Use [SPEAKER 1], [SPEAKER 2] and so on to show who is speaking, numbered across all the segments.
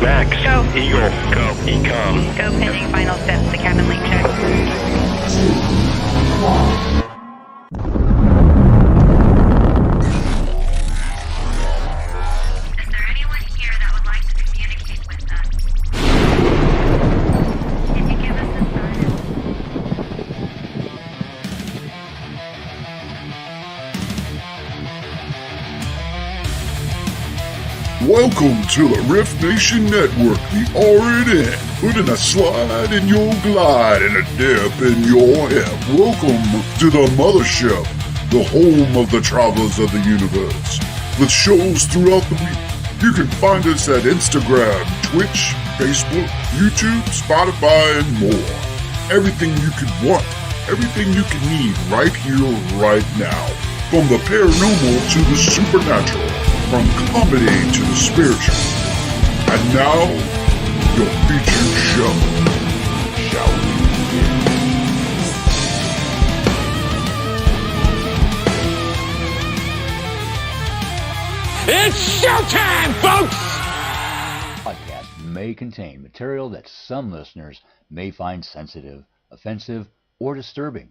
[SPEAKER 1] Max.
[SPEAKER 2] Go.
[SPEAKER 1] Eagle. Go. Ecom.
[SPEAKER 2] Go pending final steps. The cabin link check. Is there anyone here that would like to communicate with us? Can you give us a sign?
[SPEAKER 3] Welcome to the R.I.F.T Nation Network, the RNN, putting a slide in your glide and a dip in your hip. Welcome to the mothership, the home of the travelers of the universe. With shows throughout the week, you can find us at Instagram, Twitch, Facebook, YouTube, Spotify, and more. Everything you could want, everything you can need right here, right now. From the paranormal to the supernatural. From comedy to the spiritual. And now, your featured show. Shall we begin?
[SPEAKER 4] It's showtime, folks!
[SPEAKER 5] Podcast may contain material that some listeners may find sensitive, offensive, or disturbing.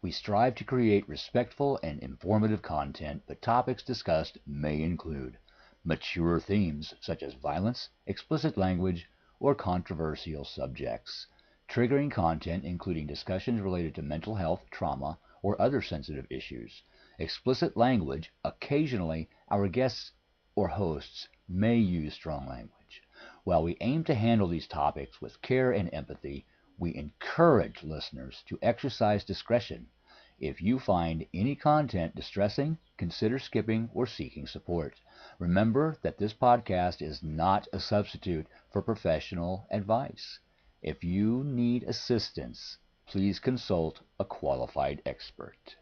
[SPEAKER 5] We strive to create respectful and informative content, but topics discussed may include mature themes such as violence, explicit language, or controversial subjects, triggering content including discussions related to mental health, trauma, or other sensitive issues, explicit language. Occasionally, our guests or hosts may use strong language. While we aim to handle these topics with care and empathy, we encourage listeners to exercise discretion. If you find any content distressing, consider skipping or seeking support. Remember that this podcast is not a substitute for professional advice. If you need assistance, please consult a qualified expert.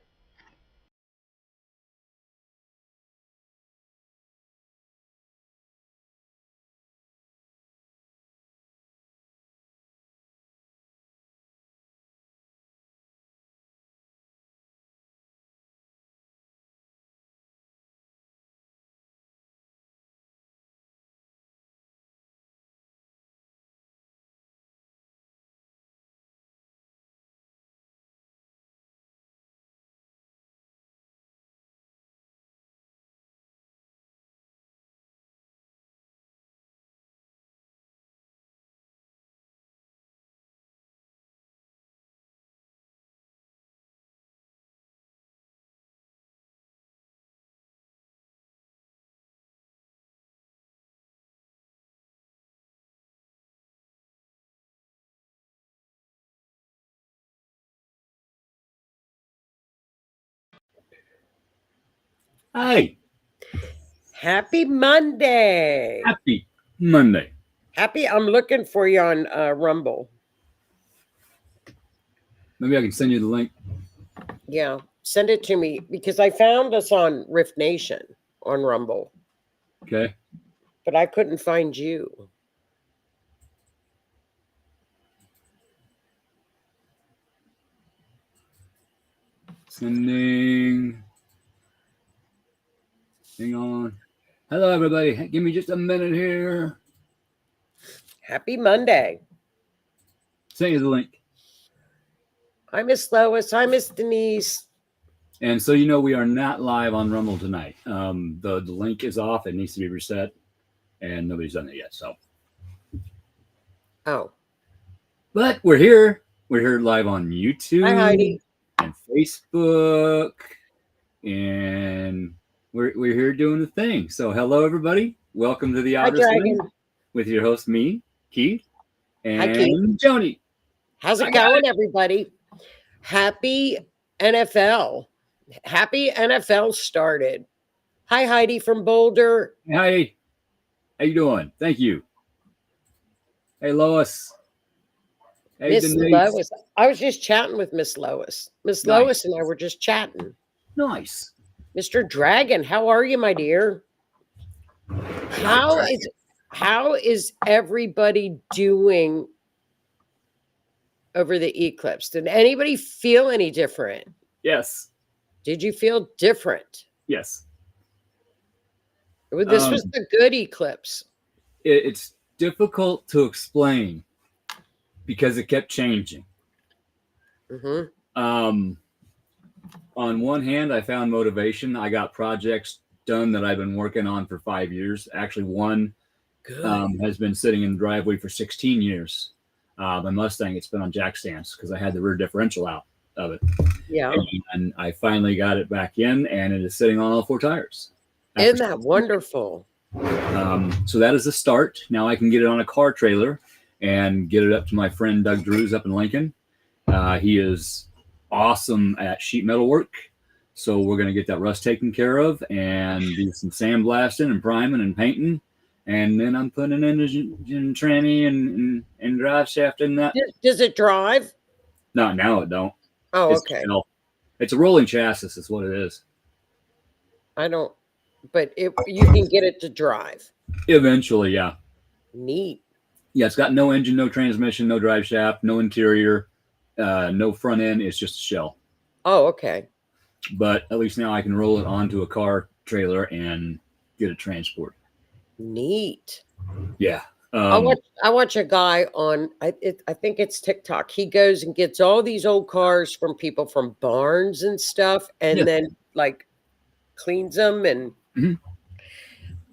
[SPEAKER 4] Hi,
[SPEAKER 6] Happy Monday.
[SPEAKER 4] happy Monday.
[SPEAKER 6] I'm looking for you on Rumble.
[SPEAKER 4] Maybe I can send you the link.
[SPEAKER 6] Yeah, send it to me because I found us on R.I.F.T Nation on Rumble,
[SPEAKER 4] Okay.
[SPEAKER 6] but I couldn't find you.
[SPEAKER 4] Sending. Hang on. Hello, everybody. Give me just a minute here.
[SPEAKER 6] Happy Monday.
[SPEAKER 4] Send you the link.
[SPEAKER 6] Hi, Miss Lois. Hi, Miss Denise.
[SPEAKER 4] And so you know we are not live on Rumble tonight. The link is off. It needs to be reset. And nobody's done it yet. So,
[SPEAKER 6] Oh,
[SPEAKER 4] but we're here. We're here live on YouTube
[SPEAKER 6] hi, Heidi.
[SPEAKER 4] and Facebook. And we're here doing the thing. So hello, everybody. Welcome to the
[SPEAKER 6] Hi,
[SPEAKER 4] Outer
[SPEAKER 6] Dragon.
[SPEAKER 4] Swing with your host, me, Keith, and
[SPEAKER 6] Hi, Keith.
[SPEAKER 4] Joni.
[SPEAKER 6] How's
[SPEAKER 4] Hi,
[SPEAKER 6] it going, everybody? Happy NFL. Happy NFL started. Hi, Heidi from Boulder.
[SPEAKER 4] Hi, how you doing? Thank you. Hey, Lois. Hey,
[SPEAKER 6] Miss
[SPEAKER 4] Denise.
[SPEAKER 6] Lois. I was just chatting with Miss Lois. Miss
[SPEAKER 4] Nice.
[SPEAKER 6] Lois and I were just chatting.
[SPEAKER 4] Nice.
[SPEAKER 6] Mr. Dragon, how are you, my dear? How is everybody doing over the eclipse? Did anybody feel any different?
[SPEAKER 4] Yes.
[SPEAKER 6] Did you feel different?
[SPEAKER 4] Yes.
[SPEAKER 6] This was the good eclipse.
[SPEAKER 4] It's difficult to explain because it kept changing.
[SPEAKER 6] Mm-hmm.
[SPEAKER 4] On one hand, I found motivation. I got projects done that I've been working on for 5 years. Actually, one
[SPEAKER 6] Good.
[SPEAKER 4] has been sitting in the driveway for 16 years. My Mustang, it's been on jack stands because I had the rear differential out of it.
[SPEAKER 6] Yeah.
[SPEAKER 4] And I finally got it back in, and it is sitting on all 4 tires.
[SPEAKER 6] Isn't that wonderful?
[SPEAKER 4] So that is the start. Now I can get it on a car trailer and get it up to my friend Doug Drews up in Lincoln. He is awesome at sheet metal work. So we're going to get that rust taken care of and do some sandblasting and priming and painting. And then I'm putting in engine tranny and drive shaft in that.
[SPEAKER 6] Does it drive?
[SPEAKER 4] No, now it don't.
[SPEAKER 6] Oh,
[SPEAKER 4] It's
[SPEAKER 6] okay.
[SPEAKER 4] It's a rolling chassis is what it is.
[SPEAKER 6] I don't, but you can get it to drive.
[SPEAKER 4] Eventually, yeah.
[SPEAKER 6] Neat.
[SPEAKER 4] Yeah, it's got no engine, no transmission, no drive shaft, no interior, no front end. It's just a shell.
[SPEAKER 6] Oh, okay.
[SPEAKER 4] But at least now I can roll it onto a car trailer and get it transported.
[SPEAKER 6] Neat.
[SPEAKER 4] Yeah.
[SPEAKER 6] I watch a guy on I think it's TikTok. He goes and gets all these old cars from people from barns and stuff, and
[SPEAKER 4] Yeah.
[SPEAKER 6] then like cleans them. And
[SPEAKER 4] Mhm.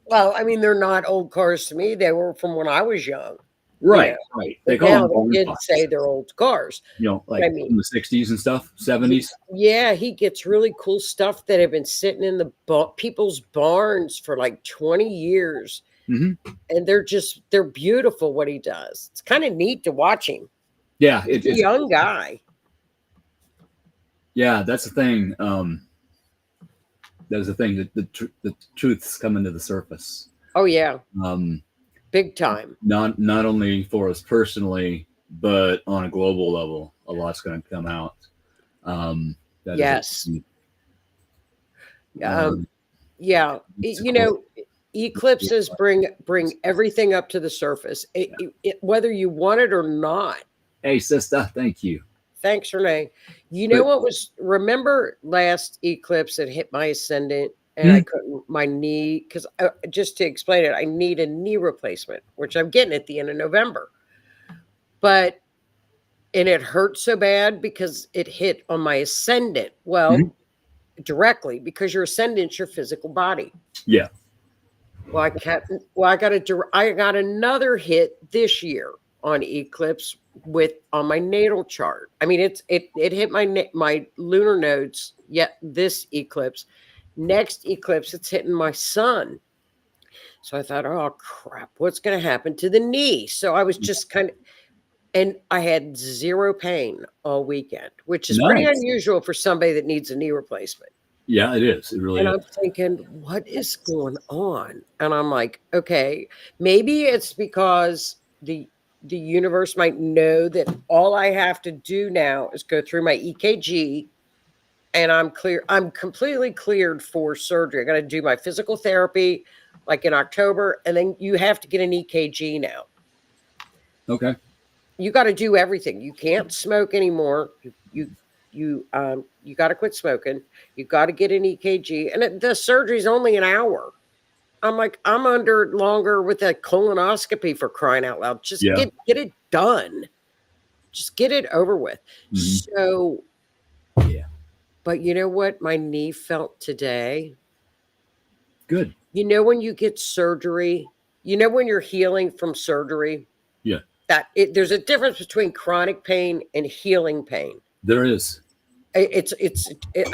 [SPEAKER 6] well, I mean, they're not old cars to me. They were from when I was young.
[SPEAKER 4] Right,
[SPEAKER 6] know,
[SPEAKER 4] right. They
[SPEAKER 6] But
[SPEAKER 4] call
[SPEAKER 6] now
[SPEAKER 4] them
[SPEAKER 6] the
[SPEAKER 4] barn
[SPEAKER 6] kids
[SPEAKER 4] finds.
[SPEAKER 6] say they're old cars.
[SPEAKER 4] You know, like
[SPEAKER 6] I mean-
[SPEAKER 4] in the 60s and stuff, 70s.
[SPEAKER 6] Yeah, he gets really cool stuff that have been sitting in the people's barns for like 20 years.
[SPEAKER 4] Mhm.
[SPEAKER 6] And they're beautiful what he does. It's kind of neat to watch him.
[SPEAKER 4] Yeah,
[SPEAKER 6] He's a young guy.
[SPEAKER 4] Yeah, that's the thing. That's the thing. That the truth's coming to the surface.
[SPEAKER 6] Oh yeah,
[SPEAKER 4] Um,
[SPEAKER 6] big time.
[SPEAKER 4] not only for us personally, but on a global level, a lot's going to come out. That
[SPEAKER 6] Yes.
[SPEAKER 4] is-
[SPEAKER 6] Yeah,
[SPEAKER 4] it's
[SPEAKER 6] you
[SPEAKER 4] cool.
[SPEAKER 6] know, eclipses bring everything up to the surface, whether you want it or not.
[SPEAKER 4] Hey, sister, thank you.
[SPEAKER 6] Thanks, Renee. You know
[SPEAKER 4] But-
[SPEAKER 6] what was? Remember last eclipse it hit my ascendant, and I couldn't my knee because just to explain it, I need a knee replacement, which I'm getting at the end of November. But and it hurt so bad because it hit on my ascendant. Well, directly because your ascendant's your physical body.
[SPEAKER 4] Yeah.
[SPEAKER 6] Well, I got another hit this year on eclipse on my natal chart. I mean, it hit my lunar nodes yet this eclipse. Next eclipse, it's hitting my sun. So I thought, oh crap, what's going to happen to the knee? So I was just and I had zero pain all weekend, which is pretty
[SPEAKER 4] Nice.
[SPEAKER 6] unusual for somebody that needs a knee replacement.
[SPEAKER 4] Yeah, it is. It really
[SPEAKER 6] And
[SPEAKER 4] is.
[SPEAKER 6] I'm thinking, what is going on? And I'm like, okay, maybe it's because the universe might know that all I have to do now is go through my EKG and I'm clear. I'm completely cleared for surgery. I got to do my physical therapy like in October, and then you have to get an EKG now.
[SPEAKER 4] Okay.
[SPEAKER 6] You got to do everything. You can't smoke anymore. You got to quit smoking. You got to get an EKG, and the surgery's only an hour. I'm like, I'm under longer with a colonoscopy for crying out loud. Just
[SPEAKER 4] Yeah.
[SPEAKER 6] get it done. Just get it over with.
[SPEAKER 4] Mhm.
[SPEAKER 6] So,
[SPEAKER 4] Yeah.
[SPEAKER 6] but you know what my knee felt today?
[SPEAKER 4] Good.
[SPEAKER 6] You know when you get surgery, you know when you're healing from surgery?
[SPEAKER 4] Yeah.
[SPEAKER 6] There's a difference between chronic pain and healing pain.
[SPEAKER 4] There is.
[SPEAKER 6] It's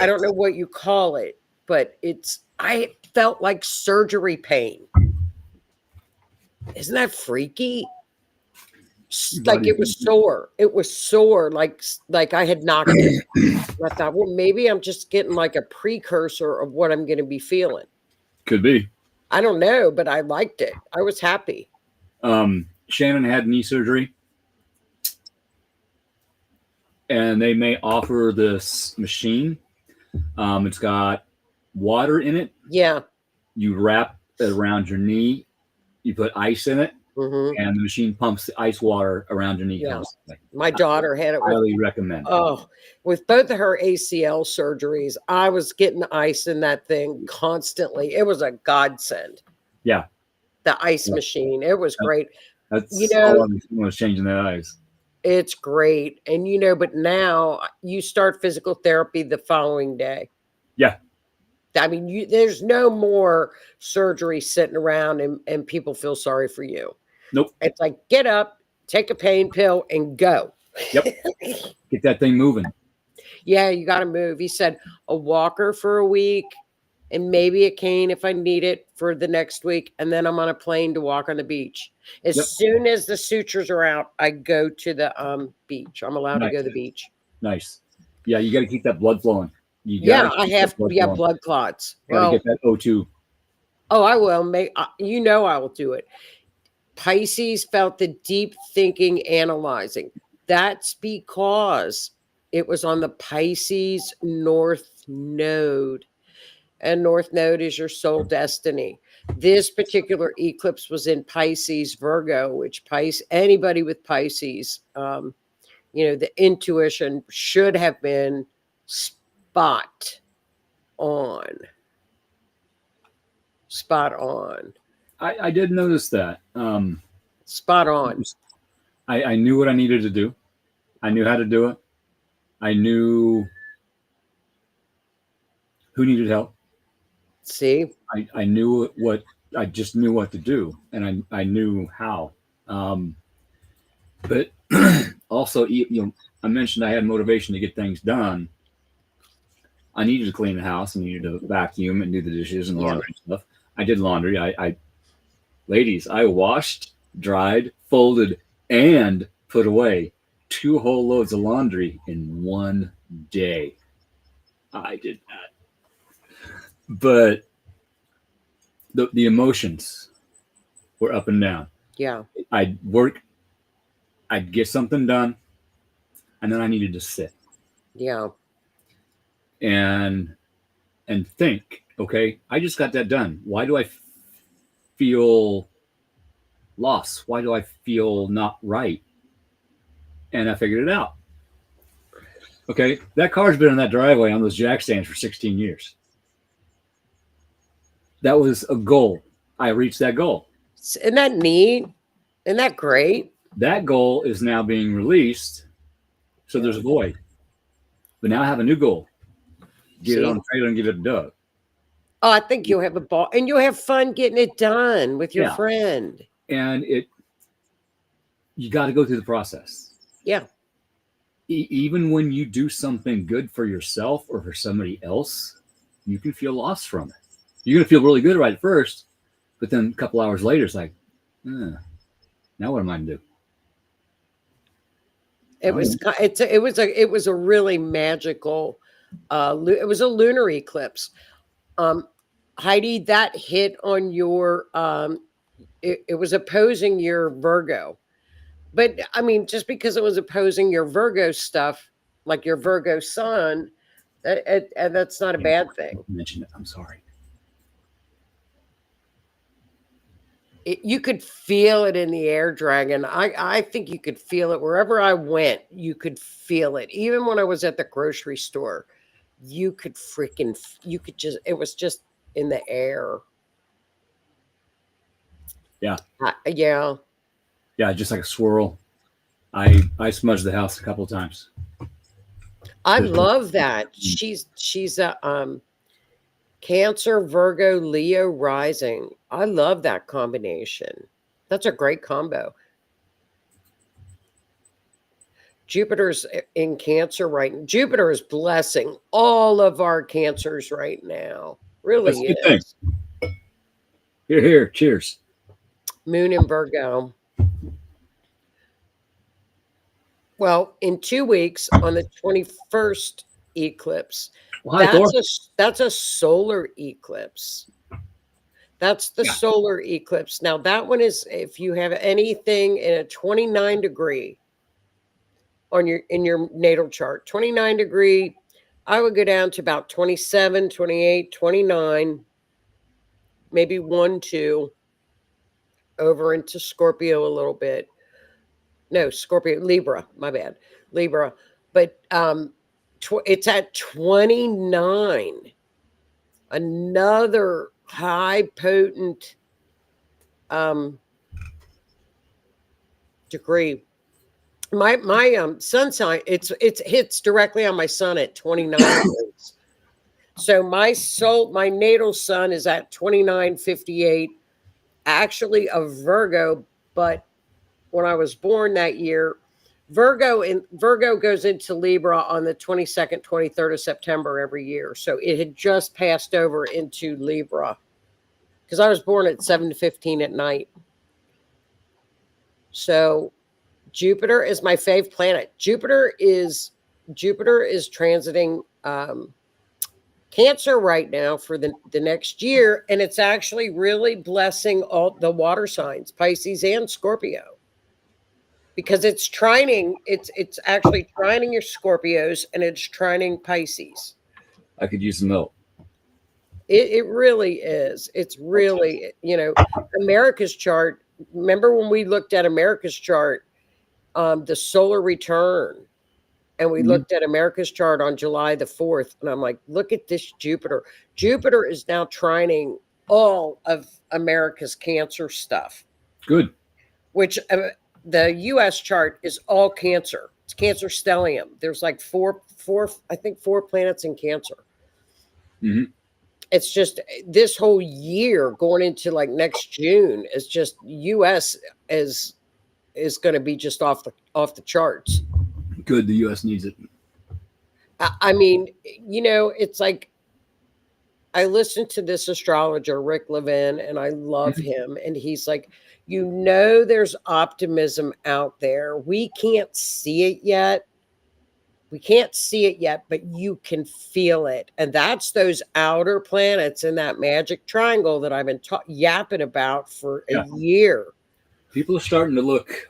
[SPEAKER 6] I don't know what you call it, but I felt like surgery pain. Isn't that freaky? Like it was sore. It was sore, like I had knocked it. I thought, well, maybe I'm just getting like a precursor of what I'm going to be feeling.
[SPEAKER 4] Could be.
[SPEAKER 6] I don't know, but I liked it. I was happy.
[SPEAKER 4] Shannon had knee surgery, and they may offer this machine. It's got water in it.
[SPEAKER 6] Yeah.
[SPEAKER 4] You wrap it around your knee. You put ice in it,
[SPEAKER 6] Hmm.
[SPEAKER 4] and the machine pumps the ice water around your knee
[SPEAKER 6] Yeah.
[SPEAKER 4] constantly.
[SPEAKER 6] My daughter had it with
[SPEAKER 4] Highly recommend.
[SPEAKER 6] with both of her ACL surgeries. I was getting ice in that thing constantly. It was a godsend.
[SPEAKER 4] Yeah.
[SPEAKER 6] The ice
[SPEAKER 4] Yeah.
[SPEAKER 6] machine. It was
[SPEAKER 4] Yeah.
[SPEAKER 6] great. You
[SPEAKER 4] That's
[SPEAKER 6] know,
[SPEAKER 4] all I'm doing is changing the eyes.
[SPEAKER 6] it's great. And, but now you start physical therapy the following day.
[SPEAKER 4] Yeah.
[SPEAKER 6] I mean, there's no more surgery sitting around and people feel sorry for you.
[SPEAKER 4] Nope.
[SPEAKER 6] It's like, get up, take a pain pill, and go.
[SPEAKER 4] Yep. Get that thing moving.
[SPEAKER 6] Yeah, you got to move. He said a walker for a week and maybe a cane if I need it for the next week. And then I'm on a plane to walk on the beach. As
[SPEAKER 4] Yep.
[SPEAKER 6] soon as the sutures are out, I go to the beach. I'm allowed to
[SPEAKER 4] Nice.
[SPEAKER 6] go to the beach.
[SPEAKER 4] Nice. Yeah, you got to keep that blood flowing. You
[SPEAKER 6] Yeah,
[SPEAKER 4] gotta
[SPEAKER 6] I
[SPEAKER 4] keep that
[SPEAKER 6] have.
[SPEAKER 4] blood
[SPEAKER 6] Yeah,
[SPEAKER 4] flowing.
[SPEAKER 6] blood clots.
[SPEAKER 4] Got to get that O2.
[SPEAKER 6] Oh, I will make. I will do it. Pisces felt the deep thinking, analyzing. That's because it was on the Pisces North Node. And North Node is your soul destiny. This particular eclipse was in Pisces Virgo, which anybody with Pisces, the intuition should have been spot on. Spot on.
[SPEAKER 4] I did notice that.
[SPEAKER 6] Spot on.
[SPEAKER 4] I knew what I needed to do. I knew how to do it. I knew who needed help.
[SPEAKER 6] See?
[SPEAKER 4] I knew what I just knew what to do, and I knew how. But also, I mentioned I had motivation to get things done. I needed to clean the house. I needed to vacuum and do the dishes and laundry and stuff. I did laundry. Ladies, I washed, dried, folded, and put away 2 whole loads of laundry in one day. I did that. But the emotions were up and down.
[SPEAKER 6] Yeah.
[SPEAKER 4] I'd work, I'd get something done, and then I needed to sit.
[SPEAKER 6] Yeah.
[SPEAKER 4] And think, okay, I just got that done. Why do I feel lost? Why do I feel not right? And I figured it out. Okay, that car's been in that driveway on those jack stands for 16 years. That was a goal. I reached that goal.
[SPEAKER 6] Isn't that neat? Isn't that great?
[SPEAKER 4] That goal is now being released. So there's a void. But now I have a new goal. Get it on the trailer and give it to Doug.
[SPEAKER 6] Oh, I think you'll have a ball and you'll have fun getting it done with your friend.
[SPEAKER 4] And you got to go through the process.
[SPEAKER 6] Yeah.
[SPEAKER 4] Even when you do something good for yourself or for somebody else, you can feel lost from it. You're going to feel really good right at first, but then a couple hours later, it's like, now what am I going to do?
[SPEAKER 6] It was a really magical, it was a lunar eclipse. Heidi, that hit on your, it was opposing your Virgo. But I mean, just because it was opposing your Virgo stuff, like your Virgo sun, that's not a bad thing.
[SPEAKER 4] Mention it. I'm sorry.
[SPEAKER 6] You could feel it in the air, Dragon. I think you could feel it wherever I went. You could feel it. Even when I was at the grocery store, you could just, it was just in the air.
[SPEAKER 4] Yeah.
[SPEAKER 6] Yeah.
[SPEAKER 4] Yeah, just like a swirl. I smudged the house a couple of times.
[SPEAKER 6] I love that. She's a Cancer, Virgo, Leo rising. I love that combination. That's a great combo. Jupiter's in Cancer right now. Jupiter is blessing all of our Cancers right now. Really is.
[SPEAKER 4] Here, here. Cheers.
[SPEAKER 6] Moon in Virgo. Well, in 2 weeks on the 21st eclipse, that's a solar eclipse. That's the solar eclipse. Now that one is, if you have anything in a 29 degree in your natal chart, 29 degree, I would go down to about 27, 28, 29, maybe 1, 2, over into Scorpio a little bit. No, Scorpio, Libra, my bad. Libra. But it's at 29. Another high potent degree. My sun sign, it hits directly on my sun at 29 degrees. So my natal sun is at 29:58, actually a Virgo, but when I was born that year, Virgo goes into Libra on the 22nd, 23rd of September every year. So it had just passed over into Libra because I was born at 7:15 at night. So Jupiter is my fave planet. Jupiter is transiting Cancer right now for the next year, and it's actually really blessing all the water signs, Pisces and Scorpio, because it's actually trining your Scorpios and it's trining Pisces.
[SPEAKER 4] I could use some milk.
[SPEAKER 6] It really is. It's really, America's chart. Remember when we looked at America's chart, the solar return, and we looked at America's chart on July the 4th, and I'm like, look at this Jupiter. Jupiter is now trining all of America's Cancer stuff.
[SPEAKER 4] Good.
[SPEAKER 6] Which the U.S. chart is all Cancer. It's Cancer stellium. There's like four planets in Cancer.
[SPEAKER 4] Mm-hmm.
[SPEAKER 6] It's just this whole year going into like next June is just U.S. is going to be just off the charts.
[SPEAKER 4] Good. The U.S. needs it.
[SPEAKER 6] I mean, it's like I listened to this astrologer, Rick Levin, and I love him. And he's like, there's optimism out there. We can't see it yet. But you can feel it. And that's those outer planets in that magic triangle that I've been yapping about for a year.
[SPEAKER 4] People are starting to look.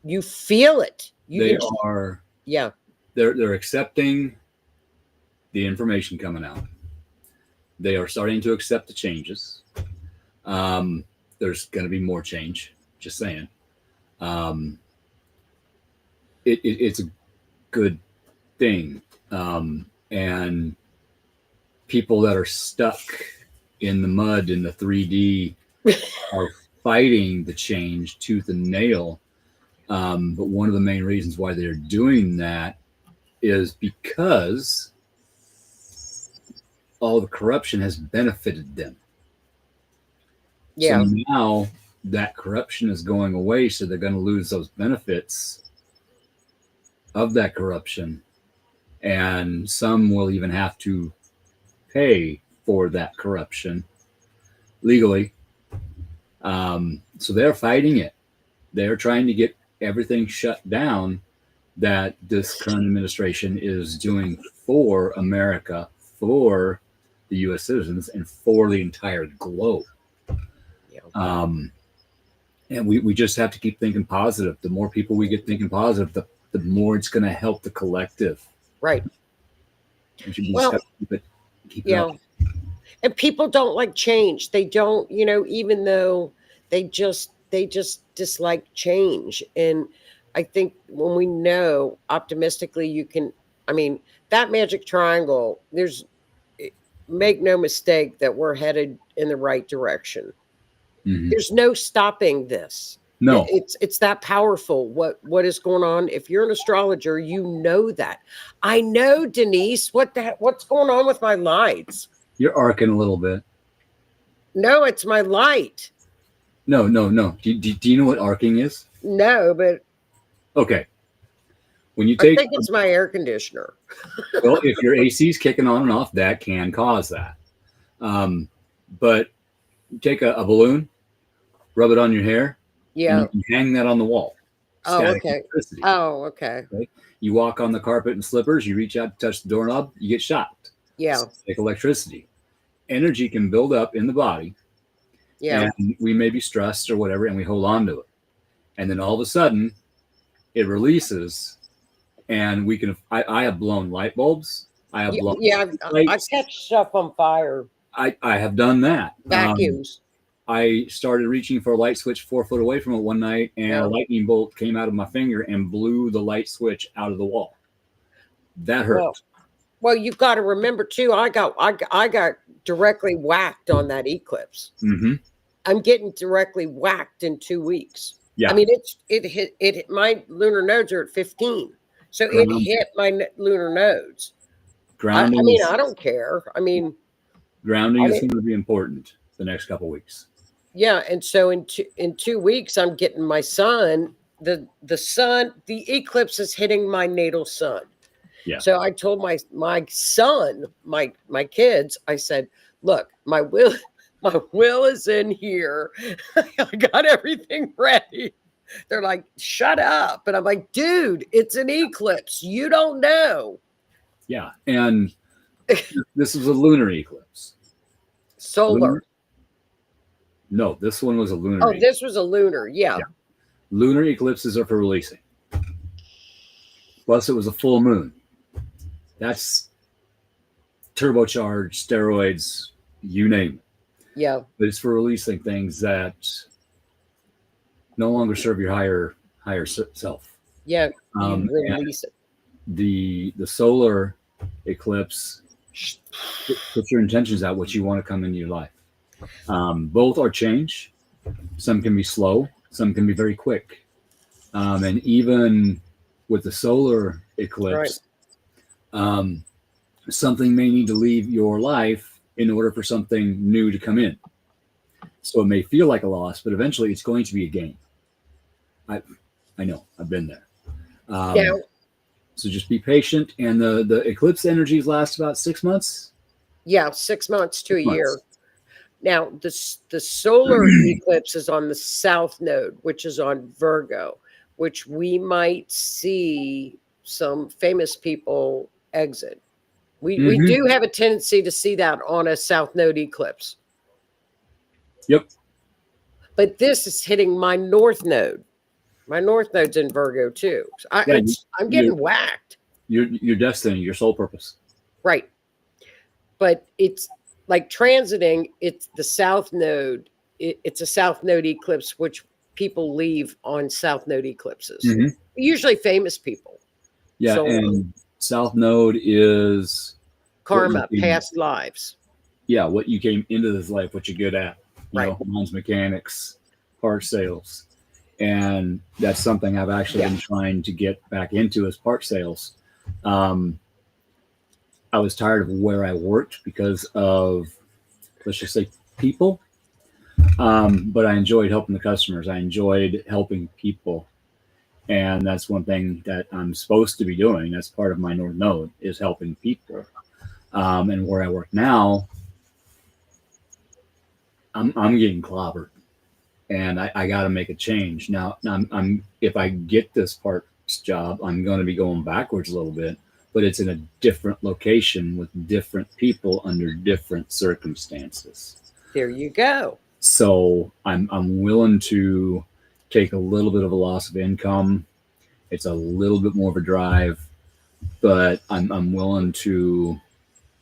[SPEAKER 6] You feel it.
[SPEAKER 4] They're accepting the information coming out. They are starting to accept the changes. There's going to be more change. Just saying. It's a good thing. And people that are stuck in the mud in the 3D are fighting the change tooth and nail. But one of the main reasons why they're doing that is because all the corruption has benefited them.
[SPEAKER 6] Yeah.
[SPEAKER 4] So now that corruption is going away, so they're going to lose those benefits of that corruption. And some will even have to pay for that corruption legally. So they're fighting it. They're trying to get everything shut down that this current administration is doing for America, for the U.S. citizens, and for the entire globe. And we just have to keep thinking positive. The more people we get thinking positive, the more it's going to help the collective.
[SPEAKER 6] Right.
[SPEAKER 4] We should just have to keep it up.
[SPEAKER 6] And people don't like change. They don't, even though they just dislike change. And I think when we know optimistically that magic triangle, make no mistake that we're headed in the right direction. Mm-hmm. There's no stopping this.
[SPEAKER 4] No,
[SPEAKER 6] it's that powerful. What is going on? If you're an astrologer, you know that. I know, Denise. What's going on with my lights?
[SPEAKER 4] You're arcing a little bit.
[SPEAKER 6] No, it's my light.
[SPEAKER 4] No. Do you know what arcing is?
[SPEAKER 6] No, but
[SPEAKER 4] okay. When you
[SPEAKER 6] I think it's my air conditioner.
[SPEAKER 4] Well, if your AC is kicking on and off, that can cause that. But take a balloon, rub it on your hair.
[SPEAKER 6] Yeah.
[SPEAKER 4] And you can hang that on the wall.
[SPEAKER 6] Static electricity. Oh, okay.
[SPEAKER 4] You walk on the carpet in slippers, you reach out to touch the doorknob, you get shocked.
[SPEAKER 6] Yeah.
[SPEAKER 4] Static electricity. Energy can build up in the body.
[SPEAKER 6] Yeah.
[SPEAKER 4] And we may be stressed or whatever, and we hold on to it. And then all of a sudden, it releases, and we can. I have blown light bulbs. I have blown.
[SPEAKER 6] Yeah, I catch stuff on fire.
[SPEAKER 4] I have done that.
[SPEAKER 6] Vacuums.
[SPEAKER 4] I started reaching for a light switch 4 foot away from it one night, and a lightning bolt came out of my finger and blew the light switch out of the wall. That hurt.
[SPEAKER 6] Well, you've got to remember too. I got directly whacked on that eclipse.
[SPEAKER 4] Mm-hmm.
[SPEAKER 6] I'm getting directly whacked in 2 weeks.
[SPEAKER 4] Yeah.
[SPEAKER 6] I mean, it hit my lunar nodes are at 15, so it
[SPEAKER 4] Ground-
[SPEAKER 6] hit my lunar nodes. I
[SPEAKER 4] grounding
[SPEAKER 6] mean,
[SPEAKER 4] is,
[SPEAKER 6] I don't care. I mean,
[SPEAKER 4] grounding
[SPEAKER 6] I
[SPEAKER 4] is
[SPEAKER 6] mean,
[SPEAKER 4] going to be important the next couple weeks.
[SPEAKER 6] yeah. And so in 2 weeks, I'm getting my sun. The sun, the eclipse is hitting my natal sun.
[SPEAKER 4] Yeah.
[SPEAKER 6] So I told my son, my kids, I said, look, my will my will is in here. I got everything ready. They're like, shut up. And I'm like, dude, it's an eclipse. You don't know.
[SPEAKER 4] Yeah. And this was a lunar eclipse.
[SPEAKER 6] Solar.
[SPEAKER 4] No, this one was a lunar
[SPEAKER 6] Oh,
[SPEAKER 4] eclipse.
[SPEAKER 6] this was a lunar. Yeah.
[SPEAKER 4] Yeah. Lunar eclipses are for releasing. Plus, it was a full moon. That's turbocharged, steroids, you name it.
[SPEAKER 6] Yeah.
[SPEAKER 4] But it's for releasing things that no longer serve your higher self.
[SPEAKER 6] Yeah. You
[SPEAKER 4] And
[SPEAKER 6] release it.
[SPEAKER 4] the solar eclipse, put your intentions out, what you want to come into your life. Both are change. Some can be slow, some can be very quick. And even with the solar eclipse, something may need to leave your life in order for something new to come in. So it may feel like a loss, but eventually it's going to be a gain. I know, I've been there.
[SPEAKER 6] Now,
[SPEAKER 4] So just be patient. And the eclipse energies last about 6 months.
[SPEAKER 6] yeah, 6 months to a
[SPEAKER 4] 6 months.
[SPEAKER 6] year. Now, the solar eclipse is on the south node, which is on Virgo, which we might see some famous people exit. We do have a tendency to see that on a south node eclipse.
[SPEAKER 4] Yep.
[SPEAKER 6] But this is hitting my north node. My north node's in Virgo too. So I'm getting whacked.
[SPEAKER 4] Your destiny, your soul purpose.
[SPEAKER 6] Right. But it's like transiting, it's the south node. It's a south node eclipse, which people leave on south node eclipses. Usually famous people.
[SPEAKER 4] Yeah.
[SPEAKER 6] So,
[SPEAKER 4] and south node is
[SPEAKER 6] karma, past lives.
[SPEAKER 4] Yeah. What you came into this life, what you're good at. You
[SPEAKER 6] Right.
[SPEAKER 4] know, mine's mechanics, part sales. And that's something I've actually been trying to get back into as part sales. I was tired of where I worked because of, let's just say, people. But I enjoyed helping the customers. I enjoyed helping people. And that's one thing that I'm supposed to be doing. That's part of my North Node is helping people. And where I work now, I'm getting clobbered. And I got to make a change. Now, I'm if I get this parts job, I'm going to be going backwards a little bit, but it's in a different location with different people under different circumstances.
[SPEAKER 6] There you go.
[SPEAKER 4] So I'm willing to take a little bit of a loss of income. It's a little bit more of a drive, but I'm willing to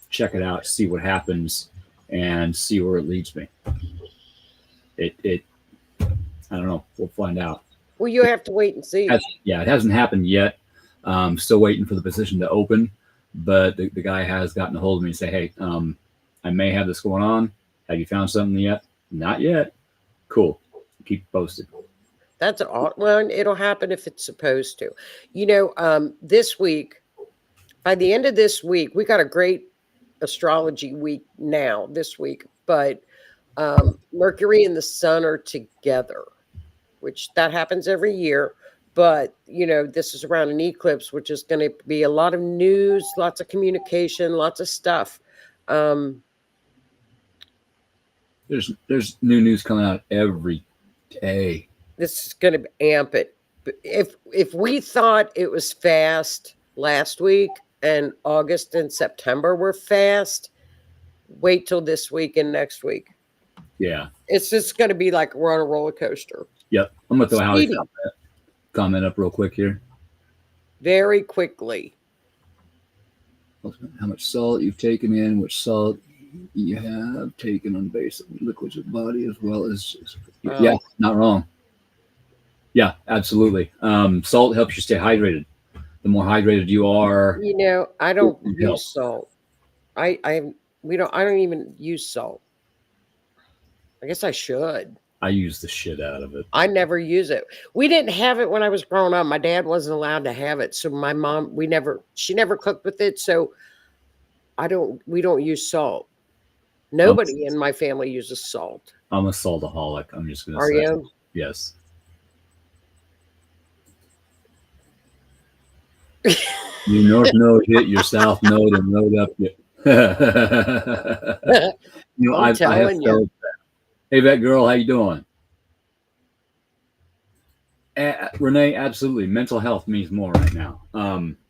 [SPEAKER 4] check it out, see what happens, and see where it leads me. It I don't know. We'll find out.
[SPEAKER 6] Well, you have to wait and see.
[SPEAKER 4] It hasn't happened yet. Still waiting for the position to open, but the guy has gotten a hold of me and say, hey, I may have this going on. Have you found something yet? Not yet. Cool. Keep posted.
[SPEAKER 6] That's well, it'll happen if it's supposed to. You know, this week, by the end of this week, we got a great astrology week now this week, but Mercury and the Sun are together, which that happens every year. But, you know, this is around an eclipse, which is going to be a lot of news, lots of communication, lots of stuff.
[SPEAKER 4] There's new news coming out every day.
[SPEAKER 6] This is going to amp it. If we thought it was fast last week and August and September were fast, wait till this week and next week.
[SPEAKER 4] Yeah.
[SPEAKER 6] It's just going to be like we're on a roller coaster.
[SPEAKER 4] Yep. I'm going to throw Howie's comment up real quick here.
[SPEAKER 6] Very quickly.
[SPEAKER 4] How much salt you've taken in, which salt you have taken on basic liquids of body as well as yeah, not wrong. Yeah, absolutely. Salt helps you stay hydrated. The more hydrated you are,
[SPEAKER 6] you know, I don't use salt. I don't even use salt. I guess I should.
[SPEAKER 4] I use the shit out of it.
[SPEAKER 6] I never use it. We didn't have it when I was growing up. My dad wasn't allowed to have it. So my mom, she never cooked with it. So we don't use salt. Nobody in my family uses salt.
[SPEAKER 4] I'm a saltaholic. I'm just going to
[SPEAKER 6] Are
[SPEAKER 4] say.
[SPEAKER 6] you?
[SPEAKER 4] Yes. Your north node hit your south node and rode up you. I have
[SPEAKER 6] telling you.
[SPEAKER 4] felt that. Hey, that girl, how you doing? Renee, absolutely. Mental health means more right now.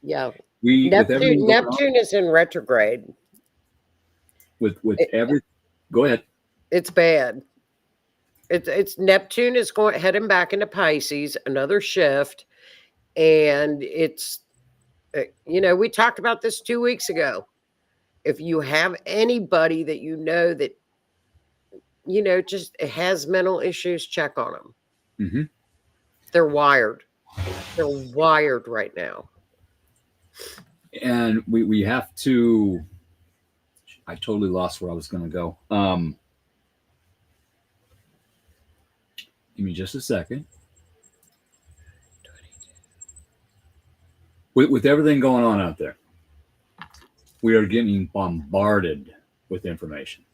[SPEAKER 6] Yeah.
[SPEAKER 4] With everything going on,
[SPEAKER 6] Neptune is in retrograde.
[SPEAKER 4] with every, go ahead.
[SPEAKER 6] It's bad. It's Neptune is heading back into Pisces, another shift, and it's we talked about this 2 weeks ago. If you have anybody that that just has mental issues, check on them.
[SPEAKER 4] Mm-hmm.
[SPEAKER 6] They're wired. They're wired right now.
[SPEAKER 4] And we have to. I totally lost where I was going to go. Give me just a second. With everything going on out there, we are getting bombarded with information.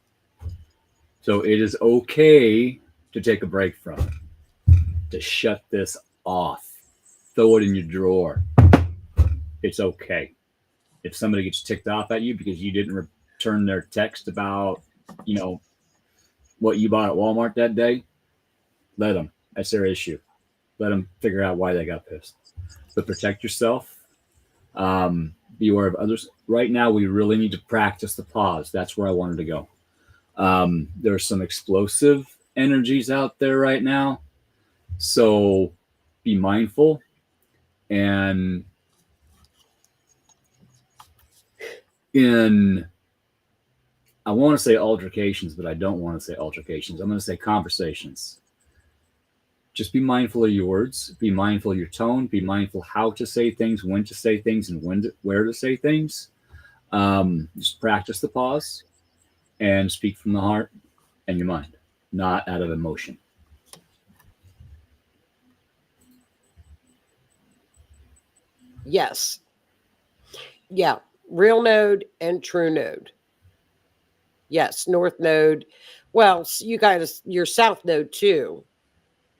[SPEAKER 4] So it is okay to take a break from it, to shut this off, throw it in your drawer. It's okay. If somebody gets ticked off at you because you didn't return their text about, what you bought at Walmart that day, let them. That's their issue. Let them figure out why they got pissed. But protect yourself. Be aware of others. Right now, we really need to practice the pause. That's where I wanted to go. There's some explosive energies out there right now. So be mindful. And I want to say altercations, but I don't want to say altercations. I'm going to say conversations. Just be mindful of your words. Be mindful of your tone. Be mindful how to say things, when to say things, and where to say things. Just practice the pause and speak from the heart and your mind, not out of emotion.
[SPEAKER 6] Yes. Yeah. Real node and true node. Yes. North node. Well, you guys, your south node too.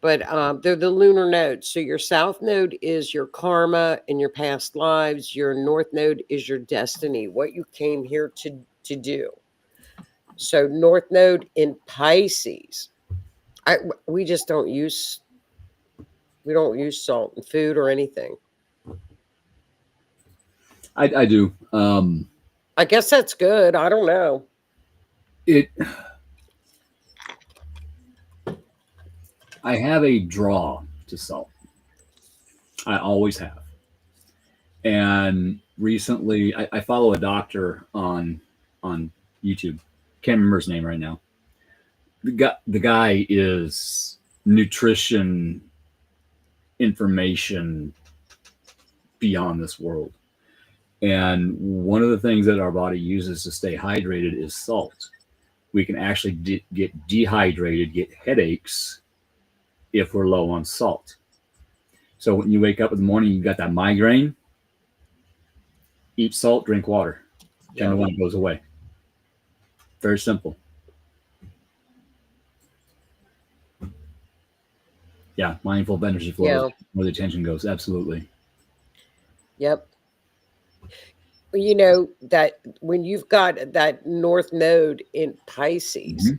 [SPEAKER 6] But they're the lunar nodes. So your south node is your karma and your past lives. Your north node is your destiny, what you came here to do. So north node in Pisces. We just don't use salt in food or anything.
[SPEAKER 4] I do.
[SPEAKER 6] I guess that's good. I don't know.
[SPEAKER 4] I have a draw to salt. I always have. And recently, I follow a doctor on YouTube. Can't remember his name right now. The guy is nutrition information beyond this world. And one of the things that our body uses to stay hydrated is salt. We can actually get dehydrated, get headaches if we're low on salt. So when you wake up in the morning, you got that migraine, eat salt, drink water. And the one goes away. Very simple. Yeah, mindful of energy flows, where the attention goes. Absolutely.
[SPEAKER 6] Yep. You know that when you've got that north node in Pisces,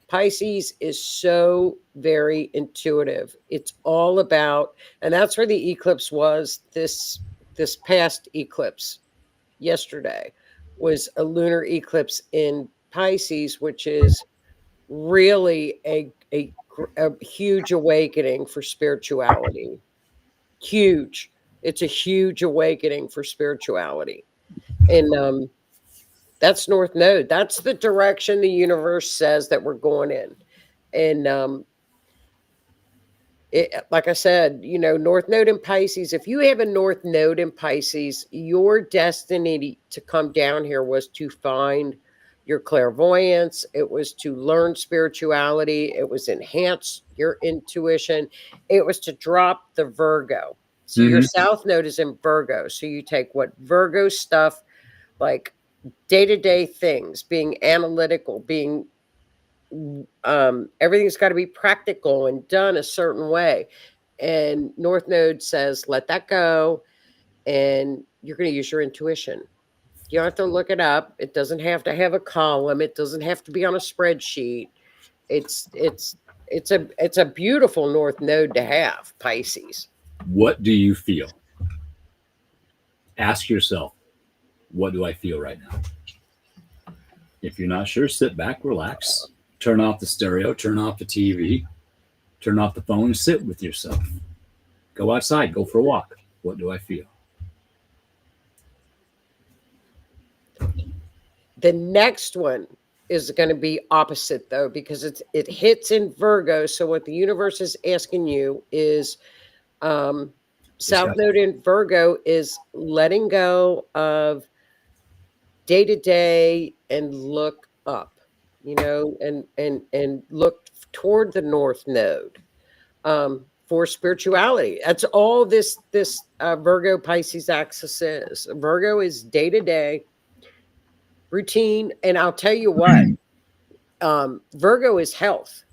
[SPEAKER 6] Pisces is so very intuitive. It's all about, and that's where the eclipse was. This past eclipse yesterday was a lunar eclipse in Pisces, which is really a huge awakening for spirituality. Huge. It's a huge awakening for spirituality. And that's North Node. That's the direction the universe says that we're going in. And like I said, North Node in Pisces, if you have a North Node in Pisces, your destiny to come down here was to find your clairvoyance. It was to learn spirituality. It was enhance your intuition. It was to drop the Virgo. So your South Node is in Virgo. So you take what Virgo stuff, like day-to-day things, being analytical, being everything's got to be practical and done a certain way. And North Node says, let that go. And you're going to use your intuition. You don't have to look it up. It doesn't have to have a column. It doesn't have to be on a spreadsheet. It's a beautiful North Node to have, Pisces.
[SPEAKER 4] What do you feel? Ask yourself, what do I feel right now? If you're not sure, sit back, relax, turn off the stereo, turn off the TV, turn off the phone, sit with yourself. Go outside, go for a walk. What do I feel?
[SPEAKER 6] The next one is going to be opposite, though, because it hits in Virgo. So what the universe is asking you is South Node in Virgo is letting go of day to day and look up, and look toward the North Node for spirituality. That's all this Virgo Pisces axis is. Virgo is day to day routine, and I'll tell you what, Virgo is health.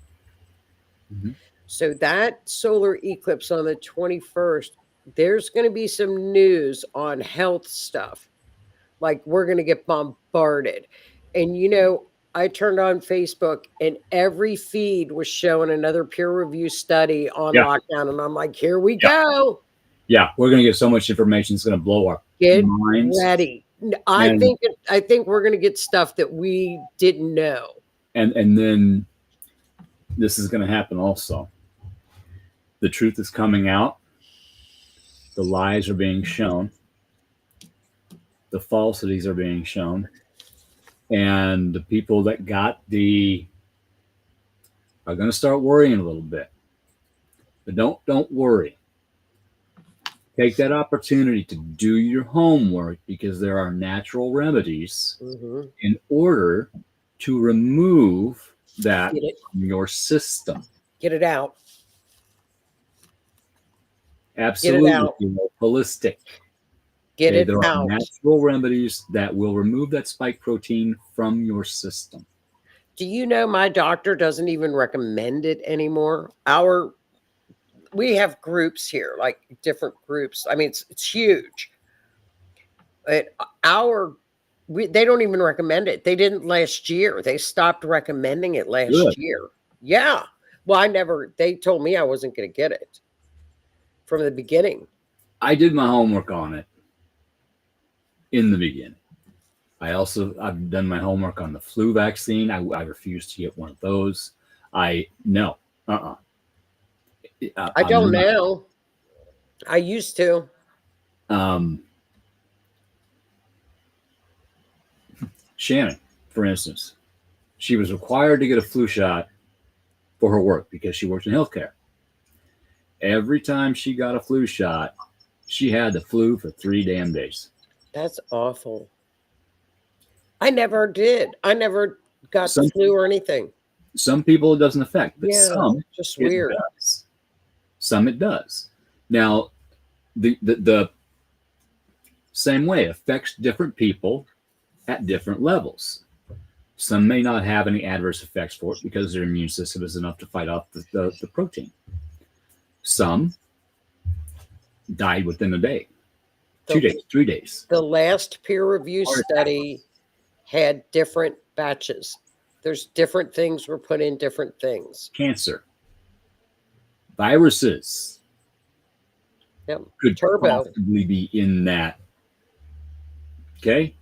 [SPEAKER 6] So that solar eclipse on the 21st, there's going to be some news on health stuff. Like we're going to get bombarded. And I turned on Facebook and every feed was showing another peer review study on lockdown, and I'm like, here we go.
[SPEAKER 4] Yeah, we're going to get so much information, it's going to blow our minds.
[SPEAKER 6] Ready. I think we're going to get stuff that we didn't know.
[SPEAKER 4] And then this is going to happen also. The truth is coming out. The lies are being shown. The falsities are being shown. And the people that got are going to start worrying a little bit. But don't worry. Take that opportunity to do your homework, because there are natural remedies in order to remove that from your system.
[SPEAKER 6] Get it out.
[SPEAKER 4] Absolutely. Get it out. Holistic.
[SPEAKER 6] Get it
[SPEAKER 4] there
[SPEAKER 6] out.
[SPEAKER 4] Are natural remedies that will remove that spike protein from your system.
[SPEAKER 6] Do you know my doctor doesn't even recommend it anymore? We have groups here, like different groups. I mean, it's huge. They don't even recommend it. They didn't last year. They stopped recommending it last year. Yeah. Well, they told me I wasn't going to get it from the beginning.
[SPEAKER 4] I did my homework on it in the beginning. I've done my homework on the flu vaccine. I refuse to get one of those. I don't
[SPEAKER 6] know. I used to.
[SPEAKER 4] Shannon, for instance, she was required to get a flu shot for her work because she works in healthcare. Every time she got a flu shot, she had the flu for 3 damn days.
[SPEAKER 6] That's awful. I never did. I never got the flu or anything.
[SPEAKER 4] Some people it doesn't affect, but some
[SPEAKER 6] just weird.
[SPEAKER 4] It does. Some it does. Now, the same way affects different people at different levels. Some may not have any adverse effects for it because their immune system is enough to fight off the protein. Some died within a day, 2 days, 3 days.
[SPEAKER 6] The last peer review study had different batches. There's different things were put in different things.
[SPEAKER 4] Cancer, viruses, could possibly be in that. Okay.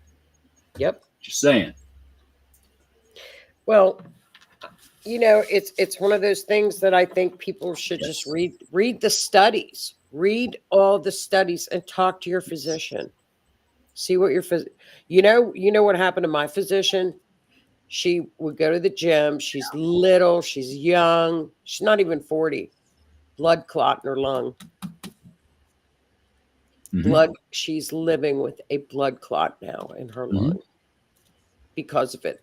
[SPEAKER 6] Yep.
[SPEAKER 4] Just saying.
[SPEAKER 6] Well, it's one of those things that I think people should just read the studies, read all the studies, and talk to your physician. See what your you know what happened to my physician? She would go to the gym. She's little. She's young. She's not even 40. Blood clot in her lung. She's living with a blood clot now in her lung because of it.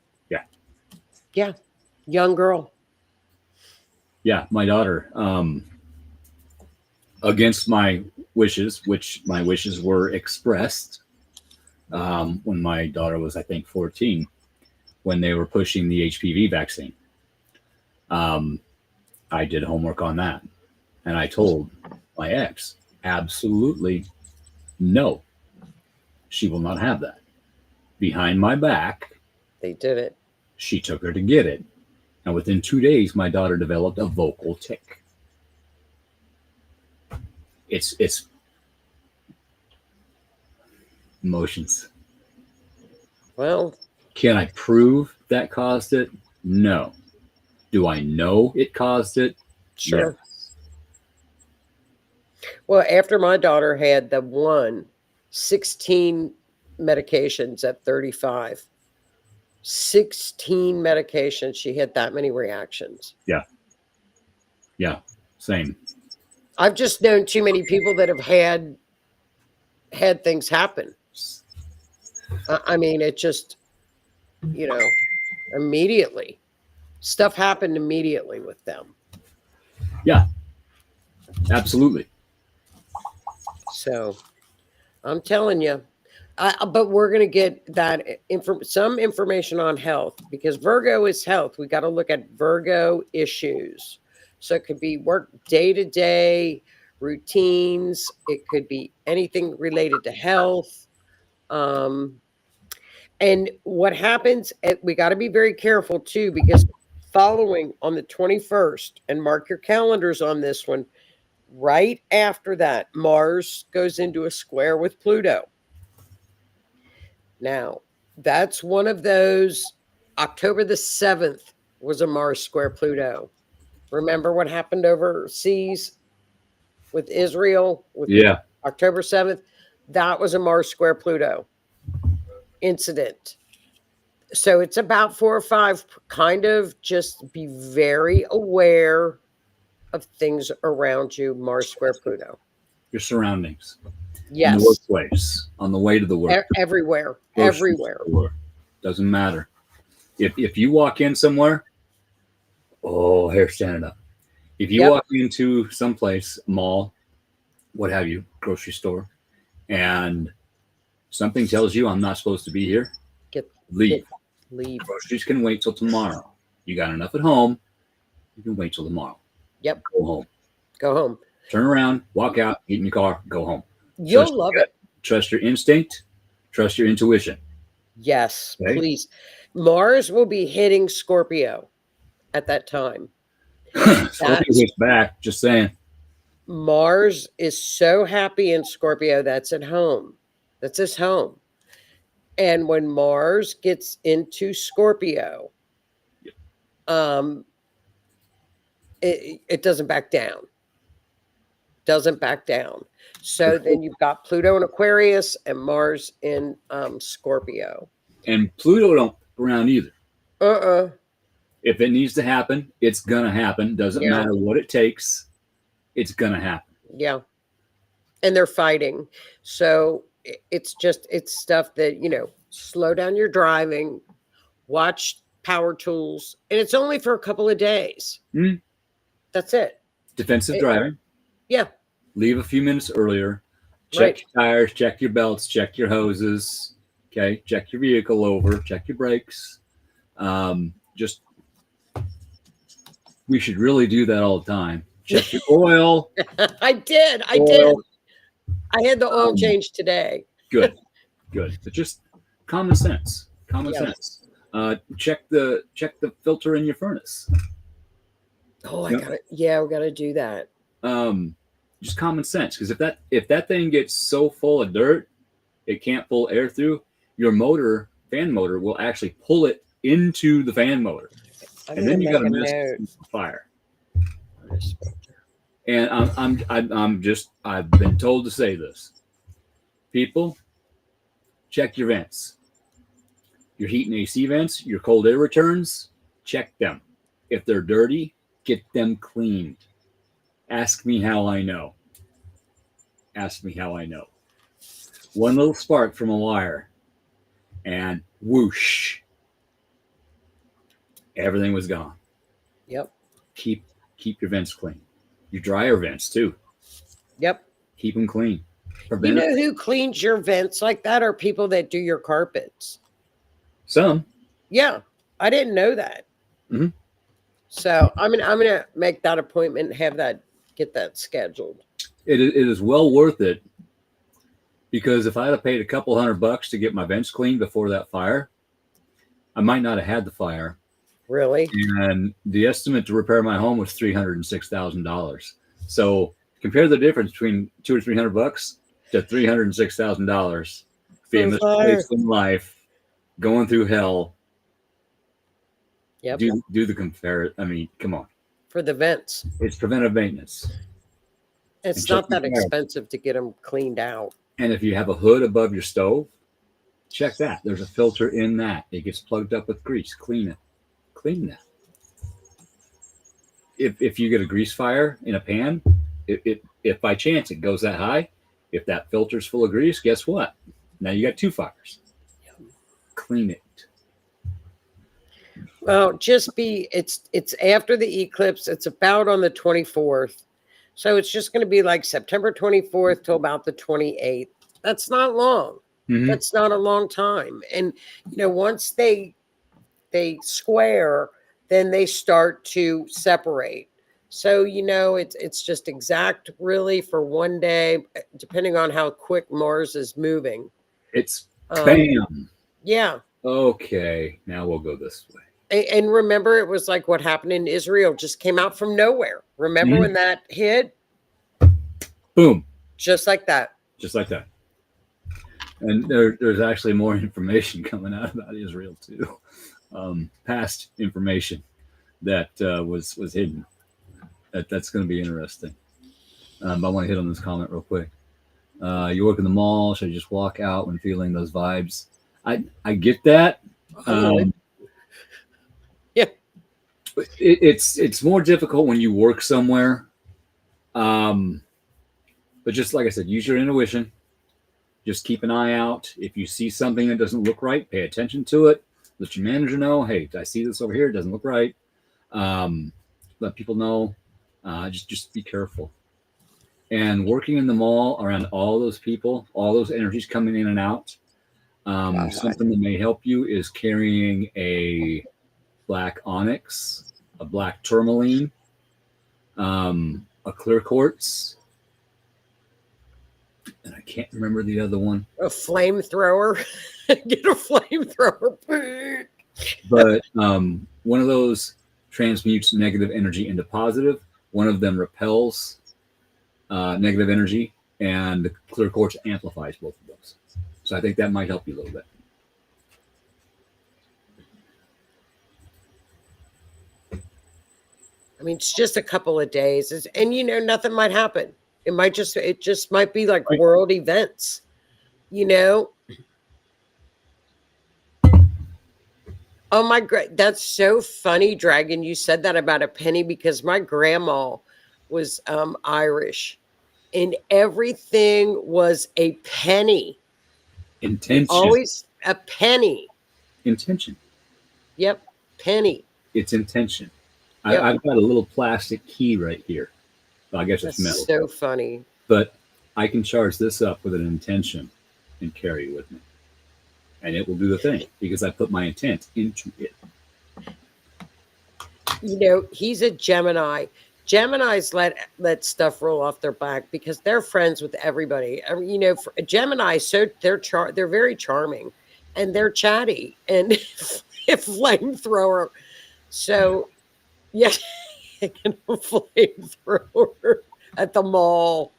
[SPEAKER 6] Yeah. Young girl.
[SPEAKER 4] Yeah, my daughter, against my wishes, which my wishes were expressed when my daughter was, I think, 14, when they were pushing the HPV vaccine. I did homework on that. And I told my ex, absolutely no, she will not have that. Behind my back,
[SPEAKER 6] They did it.
[SPEAKER 4] she took her to get it. And within 2 days, my daughter developed a vocal tick. It's emotions.
[SPEAKER 6] Well,
[SPEAKER 4] Can I prove that caused it? No. Do I know it caused it?
[SPEAKER 6] sure.
[SPEAKER 4] Yes.
[SPEAKER 6] Well, after my daughter had the 16 medications at 35, 16 medications, she had that many reactions.
[SPEAKER 4] Yeah. Same.
[SPEAKER 6] I've just known too many people that have had things happen. I mean, it just, you know, immediately. Stuff happened immediately with them.
[SPEAKER 4] Yeah. Absolutely.
[SPEAKER 6] So I'm telling you, but we're going to get that some information on health because Virgo is health. We got to look at Virgo issues. So it could be work day to day routines. It could be anything related to health. And what happens, we got to be very careful too, because following on the 21st, and mark your calendars on this one, right after that, Mars goes into a square with Pluto. Now, that's one of those. October the 7th was a Mars square Pluto. Remember what happened overseas with Israel with
[SPEAKER 4] Yeah.
[SPEAKER 6] October 7th? That was a Mars square Pluto incident. So it's about 4 or 5. Kind of just be very aware of things around you, Mars square Pluto.
[SPEAKER 4] Your surroundings. In the
[SPEAKER 6] Yes.
[SPEAKER 4] workplace, on the way to the work.
[SPEAKER 6] Everywhere.
[SPEAKER 4] Grocery
[SPEAKER 6] Everywhere.
[SPEAKER 4] store. Doesn't matter. If you walk in somewhere, oh, hair standing up. If you
[SPEAKER 6] Yep.
[SPEAKER 4] walk into someplace, mall, what have you, grocery store, and something tells you I'm not supposed to be here, leave.
[SPEAKER 6] Leave.
[SPEAKER 4] Groceries can wait till tomorrow. You got enough at home. You can wait till tomorrow.
[SPEAKER 6] Yep.
[SPEAKER 4] Go home.
[SPEAKER 6] Go home.
[SPEAKER 4] Turn around, walk out, get in your car, go home.
[SPEAKER 6] You'll love it.
[SPEAKER 4] Trust your instinct. Trust your intuition.
[SPEAKER 6] Yes,
[SPEAKER 4] Okay.
[SPEAKER 6] please. Mars will be hitting Scorpio at that time.
[SPEAKER 4] Scorpio hits back, just saying.
[SPEAKER 6] Mars is so happy in Scorpio. That's at home. That's his home. And when Mars gets into Scorpio, it doesn't back down. Doesn't back down. So then you've got Pluto in Aquarius and Mars in Scorpio.
[SPEAKER 4] And Pluto don't around either.
[SPEAKER 6] Uh-uh.
[SPEAKER 4] If it needs to happen, it's gonna happen. Doesn't matter what it takes. It's gonna happen.
[SPEAKER 6] Yeah. And they're fighting. So it's stuff that, slow down your driving, watch power tools, and it's only for a couple of days.
[SPEAKER 4] Mm.
[SPEAKER 6] That's it.
[SPEAKER 4] Defensive driving.
[SPEAKER 6] Yeah.
[SPEAKER 4] Leave a few minutes earlier. Check your tires, check your belts, check your hoses. Okay. Check your vehicle over, check your brakes. We should really do that all the time. Check your oil.
[SPEAKER 6] I did. I had the oil change today.
[SPEAKER 4] Good. But just common sense. Sense. Check the filter in your furnace.
[SPEAKER 6] Oh, I got it. Yeah, we got to do that.
[SPEAKER 4] Just common sense, because if that thing gets so full of dirt, it can't pull air through. Your fan motor will actually pull it into the fan motor, and then you got a mess fire. And I've been told to say this. People, check your vents. Your heat and AC vents, your cold air returns, check them. If they're dirty, get them cleaned. Ask me how I know. One little spark from a wire, and whoosh, everything was gone.
[SPEAKER 6] Yep.
[SPEAKER 4] Keep your vents clean. Your dryer vents too.
[SPEAKER 6] Yep.
[SPEAKER 4] Keep them clean.
[SPEAKER 6] You
[SPEAKER 4] Prevent
[SPEAKER 6] know who cleans your vents like that are people that do your carpets.
[SPEAKER 4] some.
[SPEAKER 6] Yeah, I didn't know that.
[SPEAKER 4] Mhm.
[SPEAKER 6] So I'm gonna make that appointment and get that scheduled.
[SPEAKER 4] It is well worth it, because if I had paid a couple $100 to get my vents cleaned before that fire, I might not have had the fire.
[SPEAKER 6] Really?
[SPEAKER 4] And the estimate to repair my home was $306,000. So compare the difference between $200 or $300 to $306,000 being
[SPEAKER 6] For fire.
[SPEAKER 4] misplaced in life, going through hell.
[SPEAKER 6] Yep.
[SPEAKER 4] Do the compare. I mean, come on.
[SPEAKER 6] For the vents.
[SPEAKER 4] It's preventive maintenance.
[SPEAKER 6] It's
[SPEAKER 4] And check
[SPEAKER 6] not that
[SPEAKER 4] the fire.
[SPEAKER 6] expensive to get them cleaned out.
[SPEAKER 4] And if you have a hood above your stove, check that. There's a filter in that. It gets plugged up with grease. Clean it. Clean that. If you get a grease fire in a pan, if by chance it goes that high, if that filter's full of grease, guess what? Now you got two fires. Clean it.
[SPEAKER 6] Well, it's after the eclipse. It's about on the 24th. So it's just going to be like September 24th till about the 28th. That's not long.
[SPEAKER 4] Mhm.
[SPEAKER 6] That's not a long time. And once they square, then they start to separate. So it's just exact really for one day, depending on how quick Mars is moving.
[SPEAKER 4] It's bam.
[SPEAKER 6] Yeah.
[SPEAKER 4] Okay, now we'll go this way.
[SPEAKER 6] And remember, it was like what happened in Israel just came out from nowhere. Remember when that hit?
[SPEAKER 4] Boom.
[SPEAKER 6] Just like that.
[SPEAKER 4] Just like that. And there's actually more information coming out about Israel too. Past information that was hidden. That's going to be interesting. But I want to hit on this comment real quick. You work in the mall, should I just walk out when feeling those vibes? I get that.
[SPEAKER 6] Yeah.
[SPEAKER 4] It's more difficult when you work somewhere. But just like I said, use your intuition. Just keep an eye out. If you see something that doesn't look right, pay attention to it. Let your manager know, hey, I see this over here. It doesn't look right. Let people know. Just be careful. And working in the mall around all those people, all those energies coming in and out, something that may help you is carrying a black onyx, a black tourmaline, a clear quartz, and I can't remember the other one.
[SPEAKER 6] A flamethrower. Get a flamethrower.
[SPEAKER 4] But one of those transmutes negative energy into positive. One of them repels negative energy, and the clear quartz amplifies both of those. So I think that might help you a little bit.
[SPEAKER 6] I mean, it's just a couple of days, and nothing might happen. It just might be like world events, Oh my God, that's so funny, Dragon. You said that about a penny because my grandma was Irish, and everything was a penny.
[SPEAKER 4] Intention.
[SPEAKER 6] Always a penny.
[SPEAKER 4] Intention.
[SPEAKER 6] Yep, penny.
[SPEAKER 4] It's intention.
[SPEAKER 6] Yep.
[SPEAKER 4] I've got a little plastic key right here. Well, I guess
[SPEAKER 6] That's
[SPEAKER 4] it's metal.
[SPEAKER 6] so funny.
[SPEAKER 4] But I can charge this up with an intention and carry it with me. And it will do the thing because I put my intent into it.
[SPEAKER 6] He's a Gemini. Geminis let stuff roll off their back because they're friends with everybody. Gemini, so they're very charming, and they're chatty and a flamethrower. So, yeah, a flamethrower at the mall.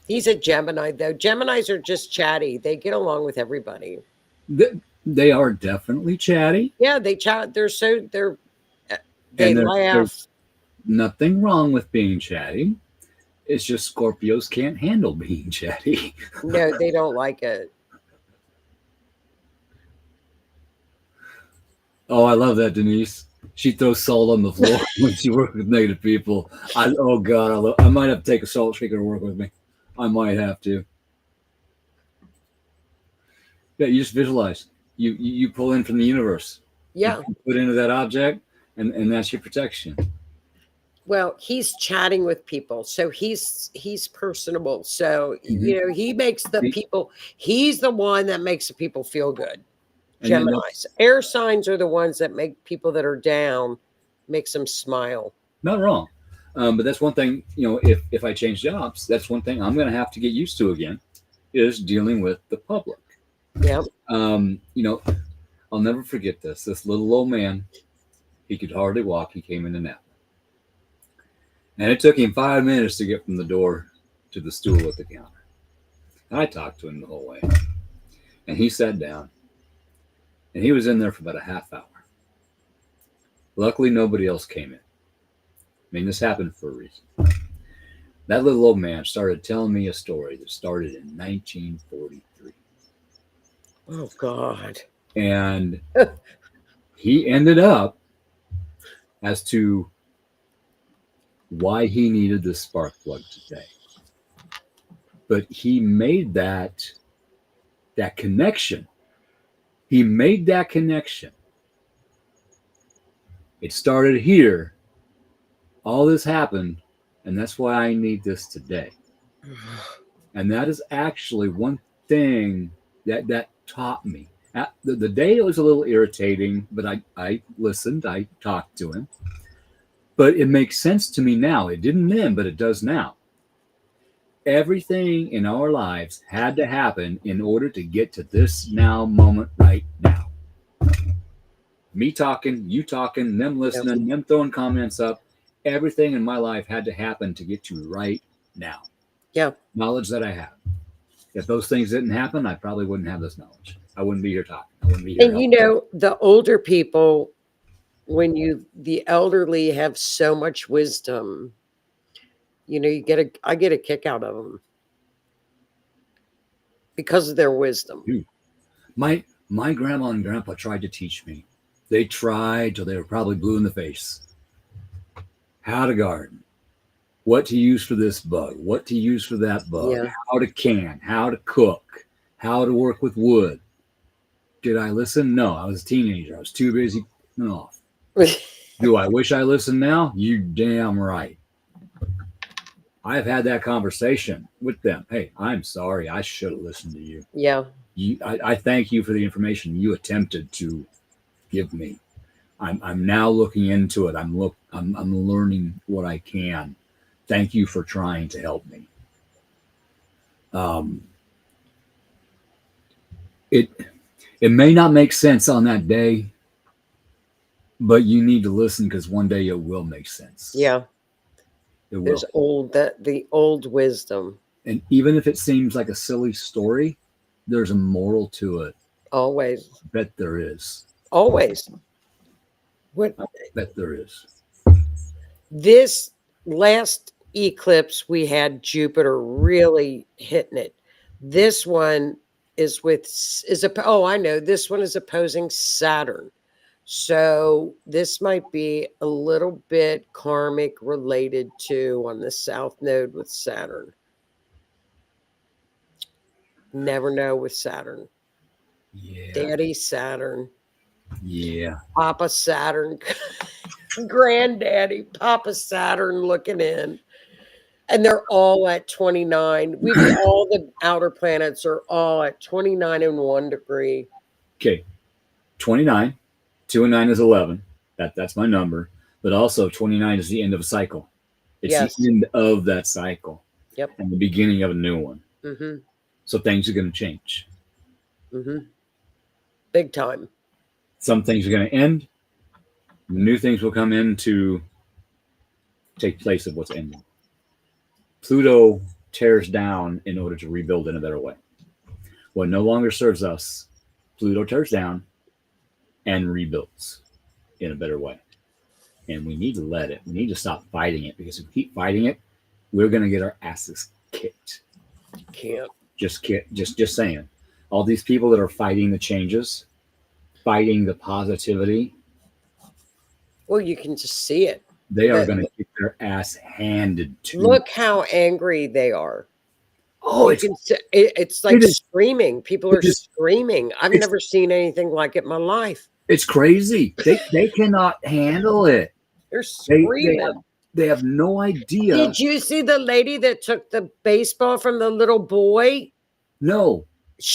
[SPEAKER 6] He's a Gemini, though. Geminis are just chatty. They get along with everybody.
[SPEAKER 4] They are definitely chatty.
[SPEAKER 6] Yeah, they chat. They laugh.
[SPEAKER 4] There's nothing wrong with being chatty. It's just Scorpios can't handle being chatty.
[SPEAKER 6] No, they don't like it.
[SPEAKER 4] Oh, I love that, Denise. She throws salt on the floor when she works with negative people. I might have to take a salt shaker to work with me. I might have to. Yeah, you just visualize. You pull in from the universe.
[SPEAKER 6] Yeah.
[SPEAKER 4] You put into that object, and that's your protection.
[SPEAKER 6] Well, he's chatting with people, so he's personable. So
[SPEAKER 4] Mhm.
[SPEAKER 6] he makes the
[SPEAKER 4] See?
[SPEAKER 6] people. He's the one that makes the people feel good.
[SPEAKER 4] And then
[SPEAKER 6] Geminis, air signs are the ones that make people that are down, makes them smile.
[SPEAKER 4] not wrong. But that's one thing, if I change jobs, that's one thing I'm going to have to get used to again is dealing with the public.
[SPEAKER 6] Yep.
[SPEAKER 4] I'll never forget this. This little old man, he could hardly walk. He came in and out. And it took him 5 minutes to get from the door to the stool at the counter. And I talked to him the whole way. And he sat down. And he was in there for about a half hour. Luckily, nobody else came in. I mean, this happened for a reason. That little old man started telling me a story that started in 1943.
[SPEAKER 6] Oh God.
[SPEAKER 4] And he ended up as to why he needed this spark plug today. But he made that connection. He made that connection. It started here. All this happened, and that's why I need this today. And that is actually one thing that taught me. The day it was a little irritating, but I listened, I talked to him. But it makes sense to me now. It didn't then, but it does now. Everything in our lives had to happen in order to get to this now moment right now. Me talking, you talking, them listening, them throwing comments up. Everything in my life had to happen to get to right now.
[SPEAKER 6] Yeah.
[SPEAKER 4] Knowledge that I have. If those things didn't happen, I probably wouldn't have this knowledge. I wouldn't be here talking. I wouldn't be here.
[SPEAKER 6] And the older people, the elderly have so much wisdom. I get a kick out of them because of their wisdom.
[SPEAKER 4] My grandma and grandpa tried to teach me. They tried till they were probably blue in the face. How to garden, what to use for this bug, what to use for that bug, how to can, how to cook, how to work with wood. Did I listen? No, I was a teenager. I was too busy putting off. Do I wish I listened now? You damn right. I've had that conversation with them. Hey, I'm sorry. I should have listened to you.
[SPEAKER 6] Yeah.
[SPEAKER 4] I thank you for the information you attempted to give me. I'm now looking into it. I'm learning what I can. Thank you for trying to help me. It may not make sense on that day, but you need to listen because one day it will make sense.
[SPEAKER 6] Yeah.
[SPEAKER 4] It will.
[SPEAKER 6] There's the old wisdom.
[SPEAKER 4] And even if it seems like a silly story, there's a moral to it.
[SPEAKER 6] Always.
[SPEAKER 4] I bet there is.
[SPEAKER 6] Always. What?
[SPEAKER 4] I bet there is.
[SPEAKER 6] This last eclipse, we had Jupiter really hitting it. This one this one is opposing Saturn. So this might be a little bit karmic related to on the south node with Saturn. Never know with Saturn.
[SPEAKER 4] Yeah.
[SPEAKER 6] Daddy Saturn.
[SPEAKER 4] Yeah.
[SPEAKER 6] Papa Saturn. Granddaddy, Papa Saturn looking in. And they're all at 29. All the outer planets are all at 29 and 1 degree.
[SPEAKER 4] Okay. 29. 2 and 9 is 11. That's my number. But also 29 is the end of a cycle. It's the end of that cycle.
[SPEAKER 6] Yep.
[SPEAKER 4] And the beginning of a new one.
[SPEAKER 6] Mm-hmm.
[SPEAKER 4] So things are going to change.
[SPEAKER 6] Mm-hmm. Big time.
[SPEAKER 4] Some things are going to end. New things will come in to take place of what's ending. Pluto tears down in order to rebuild in a better way. What no longer serves us, Pluto tears down and rebuilds in a better way. And we need to let it. We need to stop fighting it because if we keep fighting it, we're going to get our asses kicked.
[SPEAKER 6] Can't.
[SPEAKER 4] Just saying. All these people that are fighting the changes, fighting the positivity.
[SPEAKER 6] Well, you can just see it.
[SPEAKER 4] They are going to get their ass handed to them.
[SPEAKER 6] Look how angry they are.
[SPEAKER 4] Oh,
[SPEAKER 6] it's like screaming. People are screaming. I've never seen anything like it in my life.
[SPEAKER 4] It's crazy. They cannot handle it.
[SPEAKER 6] They're
[SPEAKER 4] They
[SPEAKER 6] screaming.
[SPEAKER 4] they have no idea.
[SPEAKER 6] Did you see the lady that took the baseball from the little boy?
[SPEAKER 4] No.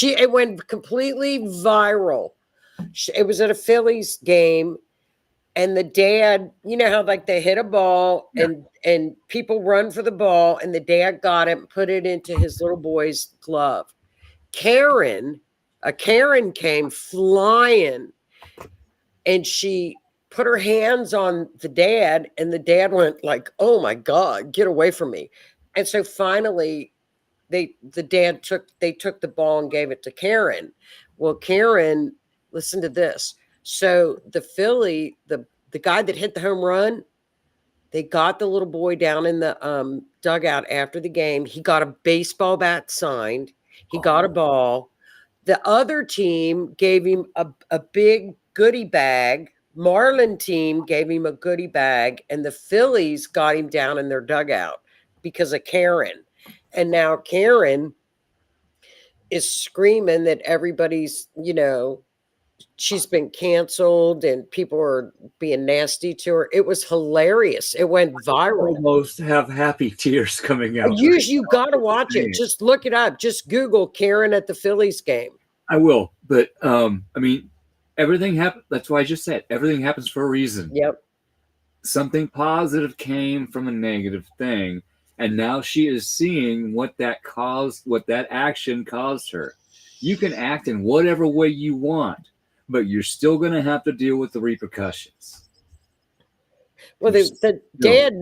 [SPEAKER 6] It went completely viral. It was at a Phillies game, and the dad, you know how like they hit a ball
[SPEAKER 4] Yeah.
[SPEAKER 6] and people run for the ball, and the dad got it and put it into his little boy's glove. Karen came flying, and she put her hands on the dad, and the dad went like, "Oh my God, get away from me." And so finally the dad took the ball and gave it to Karen. Well, Karen, listen to this. So the guy that hit the home run, they got the little boy down in the dugout after the game. He got a baseball bat signed. He got a ball. The other team gave him a big goodie bag. Marlin team gave him a goodie bag, and the Phillies got him down in their dugout because of Karen. And now Karen is screaming that everybody's, she's been canceled and people are being nasty to her. It was hilarious. It went viral.
[SPEAKER 4] Almost have happy tears coming out.
[SPEAKER 6] You got to watch it. Just look it up. Just Google Karen at the Phillies game.
[SPEAKER 4] I will, but I mean, everything happens. That's why I just said everything happens for a reason.
[SPEAKER 6] Yep.
[SPEAKER 4] Something positive came from a negative thing, and now she is seeing what that action caused her. You can act in whatever way you want, but you're still going to have to deal with the repercussions.
[SPEAKER 6] Well, the dad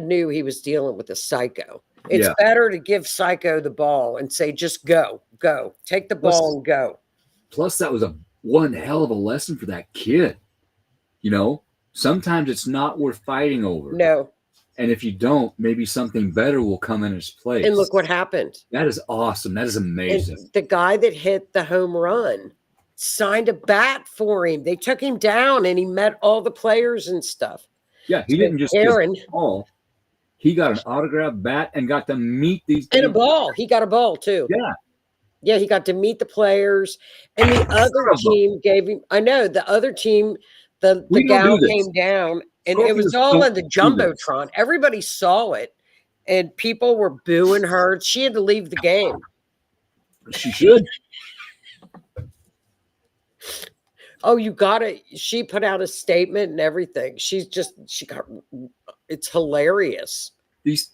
[SPEAKER 6] knew he was dealing with a psycho. It's better to give psycho the ball and say, just go, take the ball and go.
[SPEAKER 4] Plus, that was one hell of a lesson for that kid. Sometimes it's not worth fighting over.
[SPEAKER 6] No.
[SPEAKER 4] And if you don't, maybe something better will come in its place.
[SPEAKER 6] And look what happened.
[SPEAKER 4] That is awesome. That is amazing.
[SPEAKER 6] And the guy that hit the home run signed a bat for him. They took him down and he met all the players and stuff.
[SPEAKER 4] Yeah, he didn't just get a ball. He got an autographed bat and got to meet these people.
[SPEAKER 6] And a ball. He got a ball too.
[SPEAKER 4] Yeah.
[SPEAKER 6] Yeah, he got to meet the players. And the other team gave him, I know, the other team, the gal came down, and it was all in the Jumbotron. Everybody saw it, and people were booing her. She had to leave the game.
[SPEAKER 4] She should.
[SPEAKER 6] Oh, she put out a statement and everything. It's hilarious.
[SPEAKER 4] There's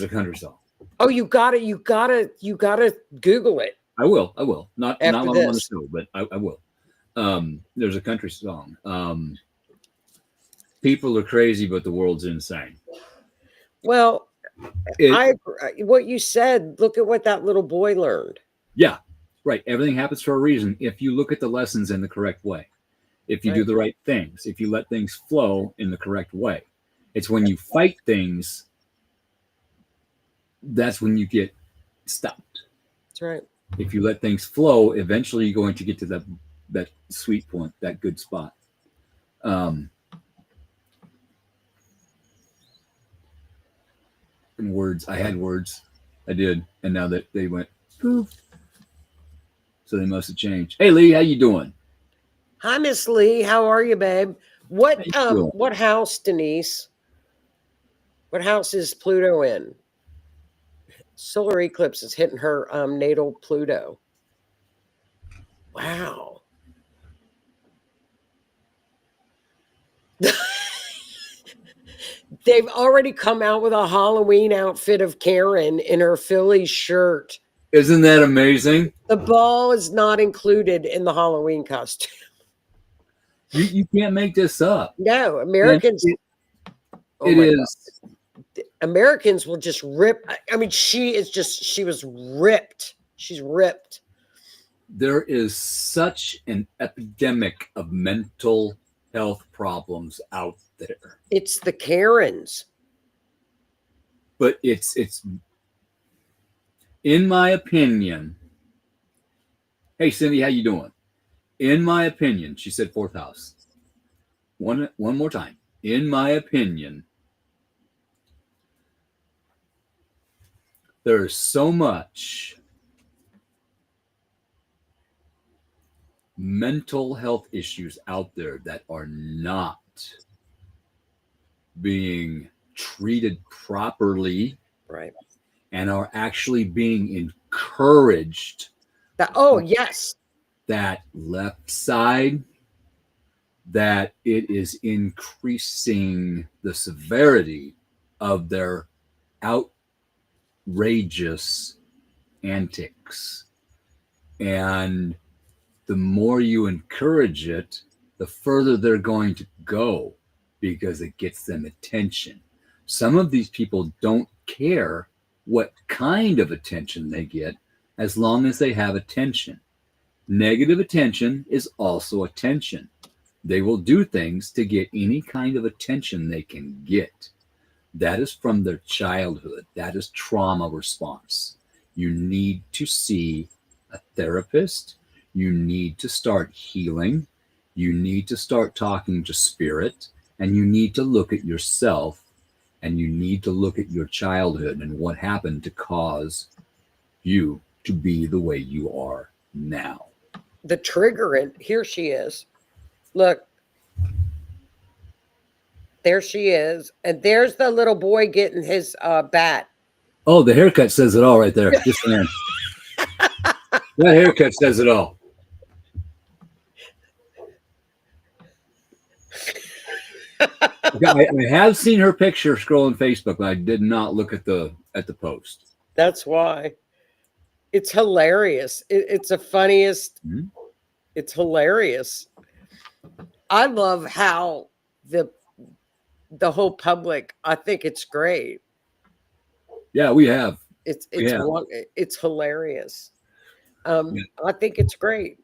[SPEAKER 4] a country song.
[SPEAKER 6] Oh, you gotta Google it.
[SPEAKER 4] I will. Not while I'm on the show, but I will. There's a country song. People are crazy, but the world's insane.
[SPEAKER 6] Well, what you said, look at what that little boy learned.
[SPEAKER 4] Yeah, right. Everything happens for a reason. If you look at the lessons in the correct way, if you do the right things, if you let things flow in the correct way, it's when you fight things, that's when you get stopped.
[SPEAKER 6] That's right.
[SPEAKER 4] If you let things flow, eventually you're going to get to that sweet point, that good spot. And words, I had words, I did, and now that they went poof, so they must have changed. Hey Lee, how you doing?
[SPEAKER 6] Hi, Miss Lee. How are you, babe? What house, Denise? What house is Pluto in? Solar eclipse is hitting her natal Pluto. Wow. They've already come out with a Halloween outfit of Karen in her Philly shirt.
[SPEAKER 4] Isn't that amazing?
[SPEAKER 6] The ball is not included in the Halloween costume.
[SPEAKER 4] You can't make this up.
[SPEAKER 6] No, Americans. Americans will just rip. I mean, she was ripped. She's ripped.
[SPEAKER 4] There is such an epidemic of mental health problems out there.
[SPEAKER 6] It's the Karens.
[SPEAKER 4] But it's in my opinion. Hey Cindy, how you doing? In my opinion, she said fourth house. One more time. In my opinion, there is so much mental health issues out there that are not being treated properly
[SPEAKER 6] Right.
[SPEAKER 4] and are actually being encouraged,
[SPEAKER 6] Yes.
[SPEAKER 4] that left side, that it is increasing the severity of their outrageous antics. And the more you encourage it, the further they're going to go because it gets them attention. Some of these people don't care what kind of attention they get as long as they have attention. Negative attention is also attention. They will do things to get any kind of attention they can get. That is from their childhood. That is trauma response. You need to see a therapist. You need to start healing. You need to start talking to spirit. And you need to look at yourself. And you need to look at your childhood and what happened to cause you to be the way you are now.
[SPEAKER 6] The trigger, and here she is. Look. There she is. And there's the little boy getting his bat.
[SPEAKER 4] Oh, the haircut says it all right there. Just saying. That haircut says it all. I have seen her picture scrolling Facebook, but I did not look at the post.
[SPEAKER 6] That's why. It's hilarious. It's the funniest.
[SPEAKER 4] Mhm.
[SPEAKER 6] It's hilarious. I love how the whole public, I think it's great.
[SPEAKER 4] Yeah, we have.
[SPEAKER 6] It's
[SPEAKER 4] Yeah.
[SPEAKER 6] it's hilarious.
[SPEAKER 4] Yeah.
[SPEAKER 6] I think it's great.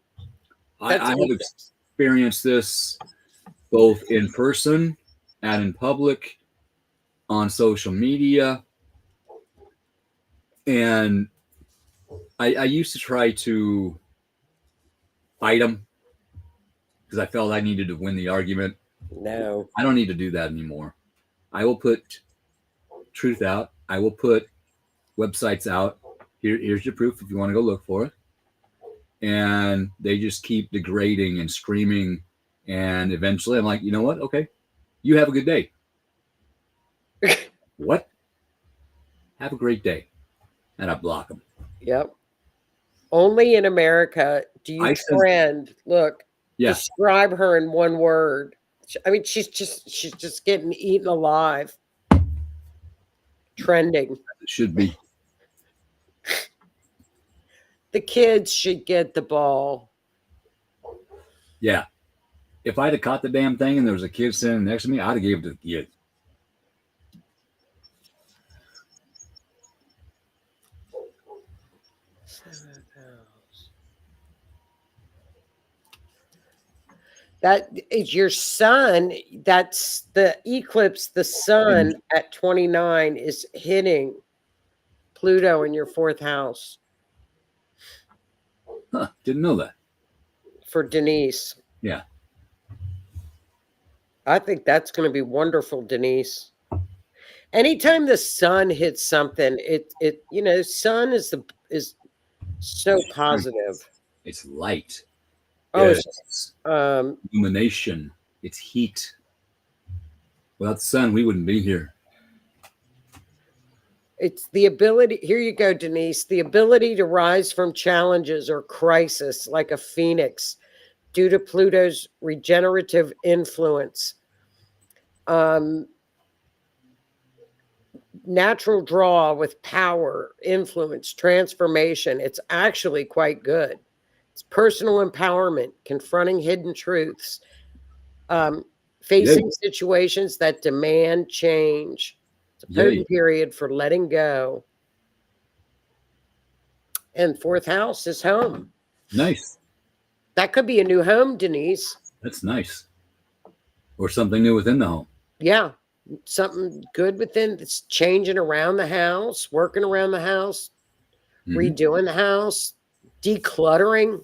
[SPEAKER 4] I have experienced this both in person and in public, on social media. And I used to try to fight them because I felt I needed to win the argument.
[SPEAKER 6] No.
[SPEAKER 4] I don't need to do that anymore. I will put truth out. I will put websites out. Here's your proof if you want to go look for it. And they just keep degrading and screaming. And eventually I'm like, you know what? Okay, you have a good day. What? Have a great day. And I block them.
[SPEAKER 6] Yep. Only in America do you trend. Look,
[SPEAKER 4] Yeah.
[SPEAKER 6] Describe her in one word. I mean, she's just getting eaten alive. Trending.
[SPEAKER 4] It should be.
[SPEAKER 6] The kids should get the ball.
[SPEAKER 4] Yeah. If I'd have caught the damn thing and there was a kid sitting next to me, I'd have gave it to the kid.
[SPEAKER 6] That is your sun. That's the eclipse. The sun at 29 is hitting Pluto in your fourth house.
[SPEAKER 4] Huh, didn't know that.
[SPEAKER 6] For Denise.
[SPEAKER 4] Yeah.
[SPEAKER 6] I think that's going to be wonderful, Denise. Anytime the sun hits something, it sun is so positive.
[SPEAKER 4] It's light.
[SPEAKER 6] Oh,
[SPEAKER 4] it's illumination. It's heat. Without the sun, we wouldn't be here.
[SPEAKER 6] It's the ability. Here you go, Denise. The ability to rise from challenges or crisis like a phoenix due to Pluto's regenerative influence. Natural draw with power, influence, transformation. It's actually quite good. It's personal empowerment, confronting hidden truths, facing situations that demand change. It's a potent period for letting go. And fourth house is home.
[SPEAKER 4] Nice.
[SPEAKER 6] That could be a new home, Denise.
[SPEAKER 4] That's nice. Or something new within the home.
[SPEAKER 6] Yeah. Something good within. It's changing around the house, working around the house, redoing the house, decluttering,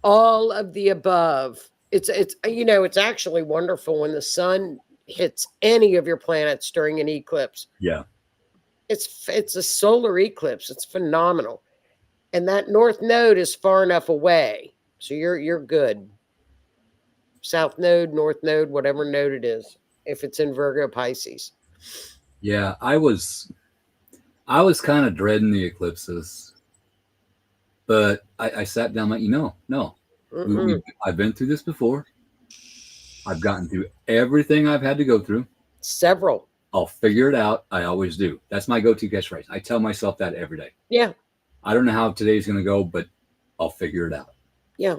[SPEAKER 6] all of the above. It's actually wonderful when the sun hits any of your planets during an eclipse.
[SPEAKER 4] Yeah.
[SPEAKER 6] It's a solar eclipse. It's phenomenal. And that north node is far enough away. So you're good. South node, north node, whatever node it is, if it's in Virgo Pisces.
[SPEAKER 4] Yeah, I was kind of dreading the eclipses, but I sat down like, no. I've been through this before. I've gotten through everything I've had to go through.
[SPEAKER 6] Several.
[SPEAKER 4] I'll figure it out. I always do. That's my go-to catchphrase. I tell myself that every day.
[SPEAKER 6] Yeah.
[SPEAKER 4] I don't know how today's going to go, but I'll figure it out.
[SPEAKER 6] Yeah.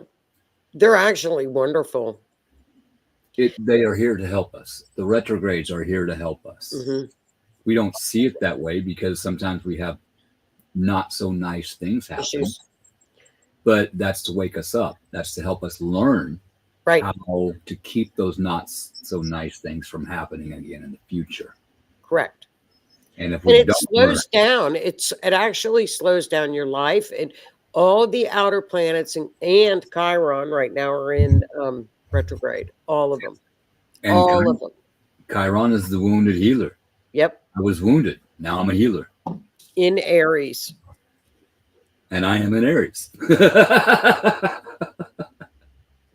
[SPEAKER 6] They're actually wonderful.
[SPEAKER 4] They are here to help us. The retrogrades are here to help us.
[SPEAKER 6] Mm-hmm.
[SPEAKER 4] We don't see it that way because sometimes we have not so nice things happen.
[SPEAKER 6] Issues.
[SPEAKER 4] But that's to wake us up. That's to help us learn
[SPEAKER 6] Right.
[SPEAKER 4] how to keep those not so nice things from happening again in the future.
[SPEAKER 6] Correct.
[SPEAKER 4] And if
[SPEAKER 6] And
[SPEAKER 4] we
[SPEAKER 6] it
[SPEAKER 4] don't
[SPEAKER 6] slows down. It actually slows down your life. And all the outer planets and Chiron right now are in retrograde. All of them.
[SPEAKER 4] and
[SPEAKER 6] All of them.
[SPEAKER 4] Chiron is the wounded healer.
[SPEAKER 6] Yep.
[SPEAKER 4] I was wounded. Now I'm a healer.
[SPEAKER 6] In Aries.
[SPEAKER 4] And I am in Aries.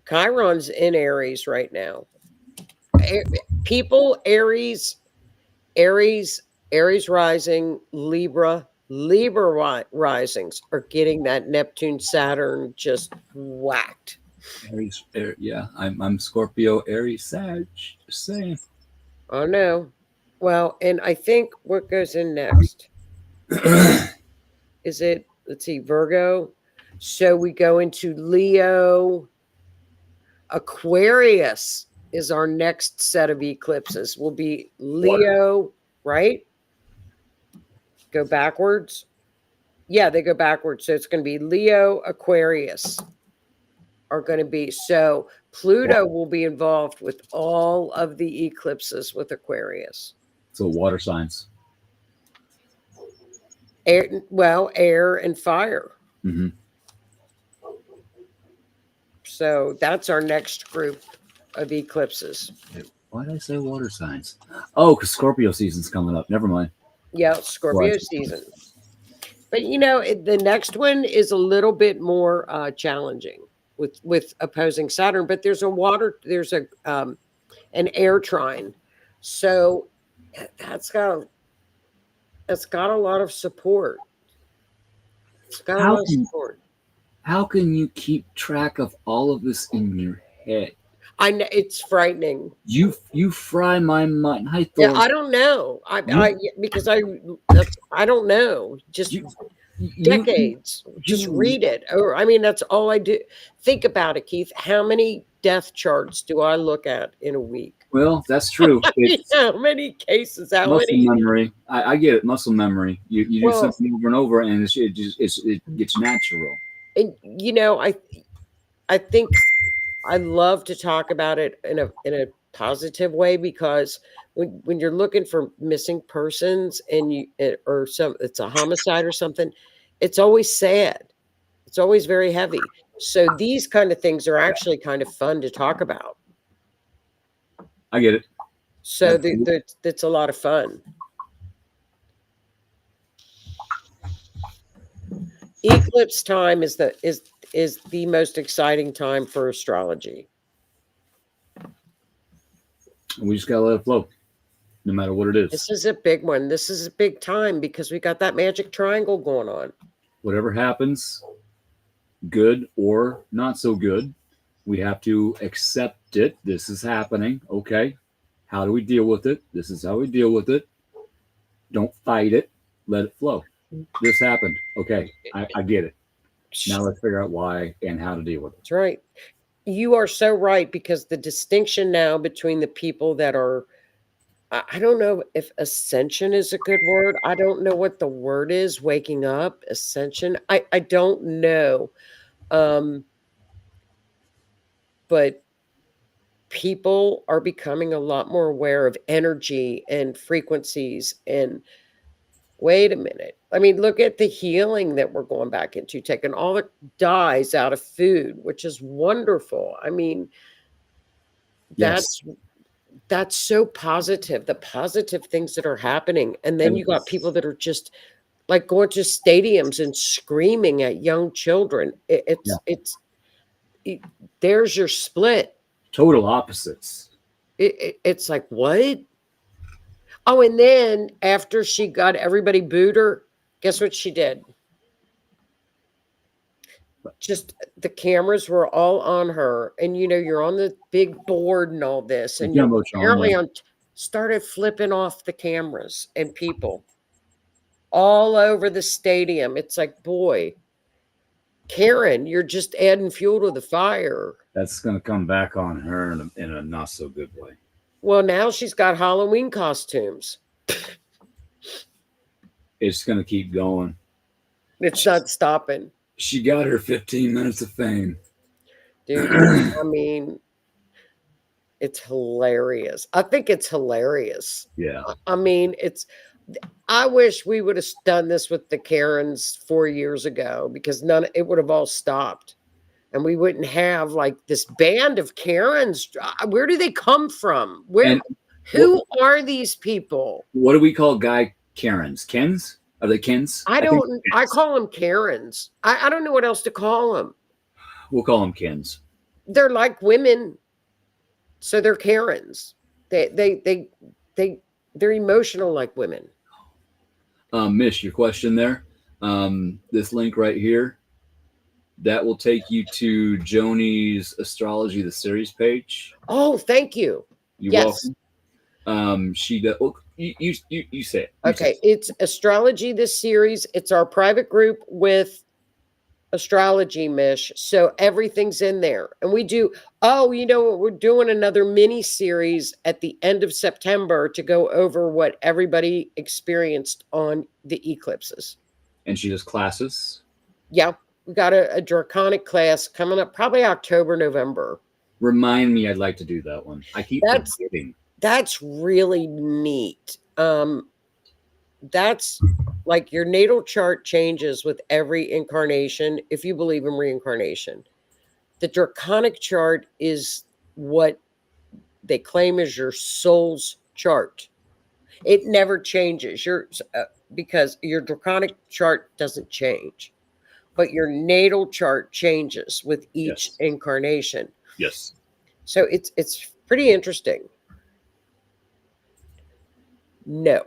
[SPEAKER 6] Chiron's in Aries right now. People, Aries rising, Libra risings are getting that Neptune Saturn just whacked.
[SPEAKER 4] Aries, yeah, I'm Scorpio, Aries, Sag. Just saying.
[SPEAKER 6] Oh no. Well, and I think what goes in next is it, let's see, Virgo. So we go into Leo. Aquarius is our next set of eclipses. Will be Leo, right? Go backwards. Yeah, they go backwards. So it's going to be Leo, Aquarius are going to be. So Pluto will be involved with all of the eclipses with Aquarius.
[SPEAKER 4] So water signs.
[SPEAKER 6] Air and fire.
[SPEAKER 4] Mm-hmm.
[SPEAKER 6] So that's our next group of eclipses.
[SPEAKER 4] Why did I say water signs? Oh, because Scorpio season's coming up. Never mind.
[SPEAKER 6] Yeah, Scorpio season. But the next one is a little bit more challenging with opposing Saturn. But there's an air trine, so that's got a lot of support. It's got a lot of support.
[SPEAKER 4] How can you keep track of all of this in your head?
[SPEAKER 6] I know it's frightening.
[SPEAKER 4] You fry my mind. Hi,
[SPEAKER 6] Yeah, I don't know. I don't know. Just decades. Just read it. Or that's all I do. Think about it, Keith. How many death charts do I look at in a week?
[SPEAKER 4] Well, that's true.
[SPEAKER 6] How many cases? How
[SPEAKER 4] muscle
[SPEAKER 6] many?
[SPEAKER 4] memory. I get it. Muscle memory. You do something over and over, and it gets natural.
[SPEAKER 6] And I think I love to talk about it in a positive way, because when you're looking for missing persons and it's a homicide or something, it's always sad. It's always very heavy. So these kind of things are actually kind of fun to talk about.
[SPEAKER 4] I get it.
[SPEAKER 6] So that's a lot of fun. Eclipse time is the most exciting time for astrology.
[SPEAKER 4] We just gotta let it flow, no matter what it is.
[SPEAKER 6] This is a big one. This is a big time because we got that magic triangle going on.
[SPEAKER 4] Whatever happens, good or not so good, we have to accept it. This is happening. Okay. How do we deal with it? This is how we deal with it. Don't fight it. Let it flow. This happened. Okay. I get it. Now let's figure out why and how to deal with it.
[SPEAKER 6] That's right. You are so right, because the distinction now between the people that are, I don't know if ascension is a good word. I don't know what the word is. Waking up, ascension. I don't know. But people are becoming a lot more aware of energy and frequencies. And wait a minute. Look at the healing that we're going back into, taking all the dyes out of food, which is wonderful.
[SPEAKER 4] Yes.
[SPEAKER 6] That's so positive, the positive things that are happening. And then you got people that are just like going to stadiums and screaming at young children. there's your split.
[SPEAKER 4] Total opposites.
[SPEAKER 6] It's like, what? Oh, and then after she got everybody booed her, guess what she did? Just the cameras were all on her, and you're on the big board and all this, and you're apparently started flipping off the cameras and people all over the stadium. It's like, boy, Karen, you're just adding fuel to the fire.
[SPEAKER 4] That's going to come back on her in a not so good way.
[SPEAKER 6] Well, now she's got Halloween costumes.
[SPEAKER 4] It's going to keep going.
[SPEAKER 6] It's not stopping.
[SPEAKER 4] She got her 15 minutes of fame.
[SPEAKER 6] Dude, I mean, it's hilarious. I think it's hilarious.
[SPEAKER 4] Yeah.
[SPEAKER 6] I mean, I wish we would have done this with the Karens 4 years ago, because it would have all stopped. And we wouldn't have like this band of Karens. Where do they come from? Who are these people?
[SPEAKER 4] What do we call guy Karens? Kens? Are they Kens?
[SPEAKER 6] I call them Karens. I don't know what else to call them.
[SPEAKER 4] We'll call them Kens.
[SPEAKER 6] They're like women, so they're Karens. They're emotional like women.
[SPEAKER 4] Mish, your question there. This link right here, that will take you to Joni's Astrology the Series page.
[SPEAKER 6] Oh, thank you.
[SPEAKER 4] You're welcome. She does. Oh, you say it.
[SPEAKER 6] Okay, it's Astrology this series. It's our private group with Astrology Mish. So everything's in there. And we do, we're doing another mini series at the end of September to go over what everybody experienced on the eclipses.
[SPEAKER 4] And she does classes?
[SPEAKER 6] Yeah, we got a draconic class coming up probably October, November.
[SPEAKER 4] Remind me, I'd like to do that one. I keep forgetting.
[SPEAKER 6] That's really neat. That's like your natal chart changes with every incarnation, if you believe in reincarnation. The draconic chart is what they claim is your soul's chart. It never changes. Because your draconic chart doesn't change, but your natal chart changes with each incarnation.
[SPEAKER 4] Yes. So
[SPEAKER 6] it's pretty interesting. No.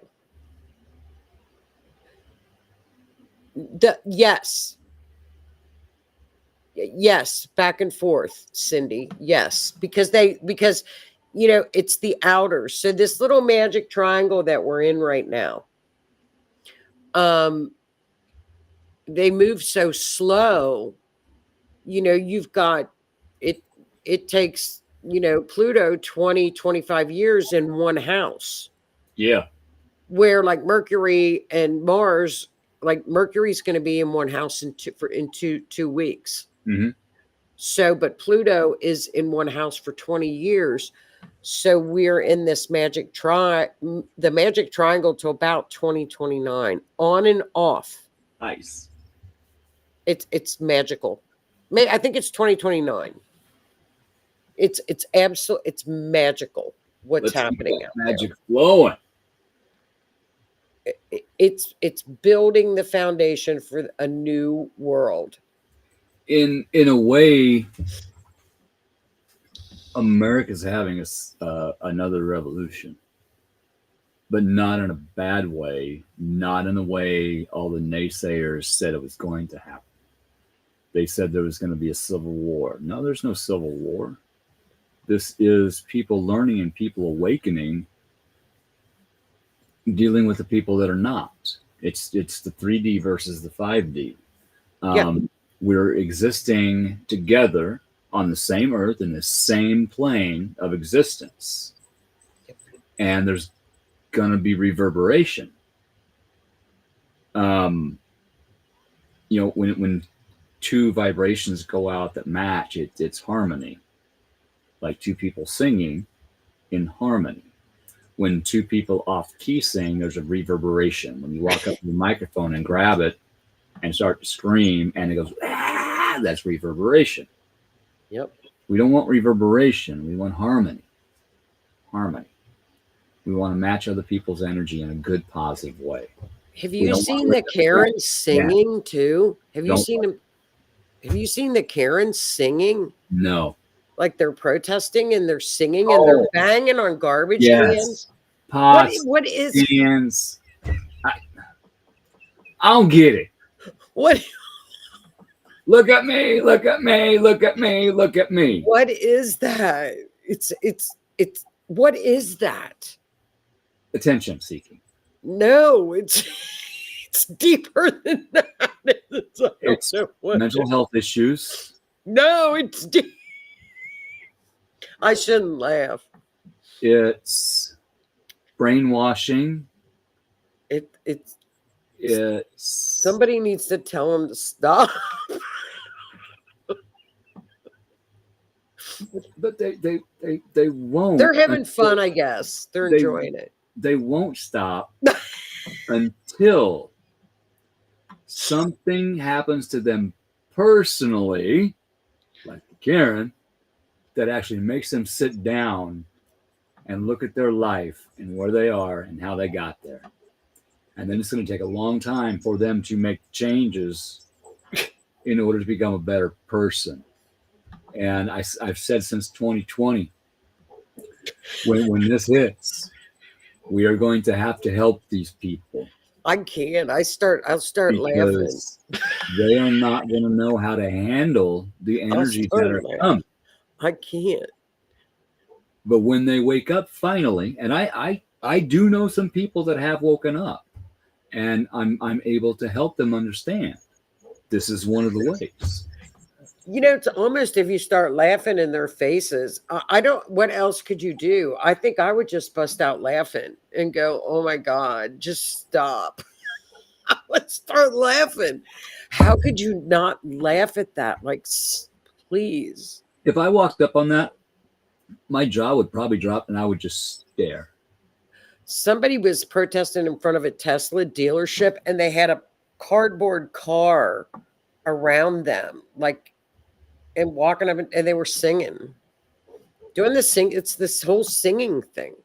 [SPEAKER 6] Yes, back and forth, Cindy. Yes, because it's the outer. So this little magic triangle that we're in right now, they move so slow. You've got it. It takes Pluto 20-25 years in one house.
[SPEAKER 4] Yeah.
[SPEAKER 6] Where like Mercury and Mars, like Mercury's going to be in one house in 2 weeks.
[SPEAKER 4] Mm-hmm.
[SPEAKER 6] So, but Pluto is in one house for 20 years. So we're in this the magic triangle till about 2029, on and off.
[SPEAKER 4] Nice.
[SPEAKER 6] It's magical. I think it's 2029. It's magical. What's happening out
[SPEAKER 4] magic
[SPEAKER 6] there.
[SPEAKER 4] Flowing.
[SPEAKER 6] It's building the foundation for a new world.
[SPEAKER 4] In a way, America's having another revolution, but not in a bad way, not in the way all the naysayers said it was going to happen. They said there was going to be a civil war. No, there's no civil war. This is people learning and people awakening, dealing with the people that are not. It's the 3D versus the 5D. We're existing together on the same earth in the same plane of existence. And there's going to be reverberation. When two vibrations go out that match, it's harmony. Like two people singing in harmony. When two people off key sing, there's a reverberation. When you walk up to the microphone and grab it and start to scream and it goes, that's reverberation.
[SPEAKER 6] Yep.
[SPEAKER 4] We don't want reverberation. We want harmony. Harmony. We want to match other people's energy in a good, positive way.
[SPEAKER 6] Have you seen the Karens singing too? Have you seen the Karens singing?
[SPEAKER 4] No.
[SPEAKER 6] Like they're protesting and they're singing and they're banging on garbage cans.
[SPEAKER 4] Pots,
[SPEAKER 6] What is
[SPEAKER 4] cans. I don't get it.
[SPEAKER 6] what
[SPEAKER 4] Look at me, look at me, look at me, look at me.
[SPEAKER 6] what is that? It's what is that?
[SPEAKER 4] Attention seeking.
[SPEAKER 6] No, it's it's deeper than that. I don't
[SPEAKER 4] It's
[SPEAKER 6] know what
[SPEAKER 4] mental health issues.
[SPEAKER 6] No, it's deep. I shouldn't laugh.
[SPEAKER 4] It's brainwashing.
[SPEAKER 6] It's
[SPEAKER 4] It's
[SPEAKER 6] somebody needs to tell him to stop.
[SPEAKER 4] but they won't.
[SPEAKER 6] They're having fun, I guess. They're
[SPEAKER 4] they-
[SPEAKER 6] enjoying it.
[SPEAKER 4] They won't stop until something happens to them personally, like Karen, that actually makes them sit down and look at their life and where they are and how they got there. And then it's going to take a long time for them to make changes in order to become a better person. And I've said since 2020, when this hits, we are going to have to help these people.
[SPEAKER 6] I can't. I'll start laughing.
[SPEAKER 4] Because they are not going to know how to handle the energies that are coming.
[SPEAKER 6] I can't.
[SPEAKER 4] But when they wake up finally, and I do know some people that have woken up, and I'm able to help them understand this is one of the ways.
[SPEAKER 6] You know, it's almost if you start laughing in their faces. I don't. What else could you do? I think I would just bust out laughing and go, "Oh my God, just stop." Let's start laughing. How could you not laugh at that? Like, please.
[SPEAKER 4] If I walked up on that, my jaw would probably drop and I would just stare.
[SPEAKER 6] Somebody was protesting in front of a Tesla dealership and they had a cardboard car around them, like, and walking up and they were singing. Doing this sing, it's this whole singing thing.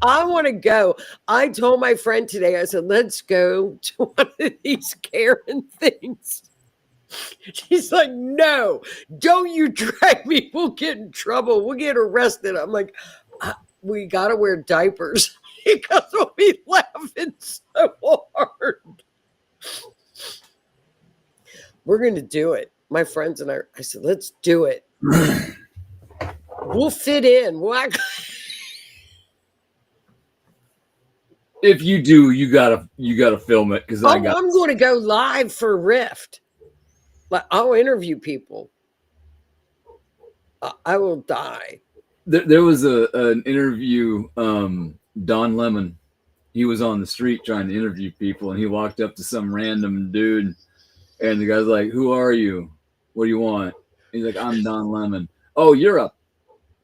[SPEAKER 6] I want to go. I told my friend today, I said, let's go to one of these Karen things. She's like, no, don't you drag me. We'll get in trouble. We'll get arrested. I'm like, we got to wear diapers because we'll be laughing so hard. We're going to do it. My friends and I said, let's do it. We'll fit in. We'll act.
[SPEAKER 4] If you do, you gotta film it because
[SPEAKER 6] I'm going to go live for R.I.F.T. Like, I'll interview people. I will die.
[SPEAKER 4] There was an interview. Don Lemon, he was on the street trying to interview people, and he walked up to some random dude, and the guy's like, "Who are you? What do you want?" He's like, "I'm Don Lemon." "Oh, you're up."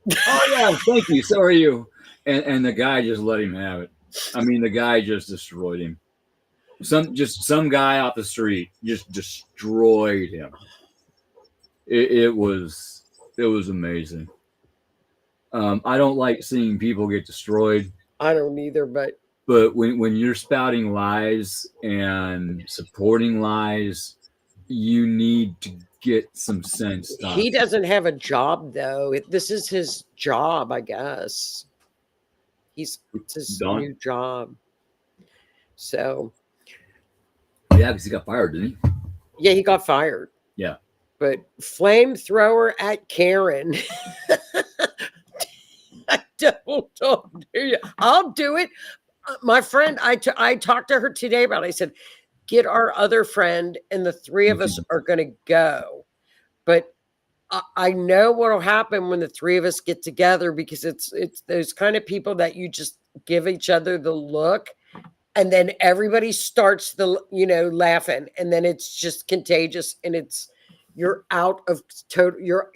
[SPEAKER 4] "Oh yeah, thank you. So are you." And the guy just let him have it. I mean, the guy just destroyed him. Some guy off the street just destroyed him. It was amazing. I don't like seeing people get destroyed.
[SPEAKER 6] I don't either, but
[SPEAKER 4] when you're spouting lies and supporting lies, you need to get some sense.
[SPEAKER 6] He doesn't have a job though. This is his job, I guess. It's his new job. So
[SPEAKER 4] yeah, because he got fired, didn't he?
[SPEAKER 6] Yeah, he got fired.
[SPEAKER 4] Yeah.
[SPEAKER 6] But flamethrower at Karen. I don't do you. I'll do it. My friend, I talked to her today about it. I said, get our other friend, and the three of us are going to go. But I know what will happen when the three of us get together, because it's those kind of people that you just give each other the look, and then everybody starts laughing, and then it's just contagious, and you're out of total. You're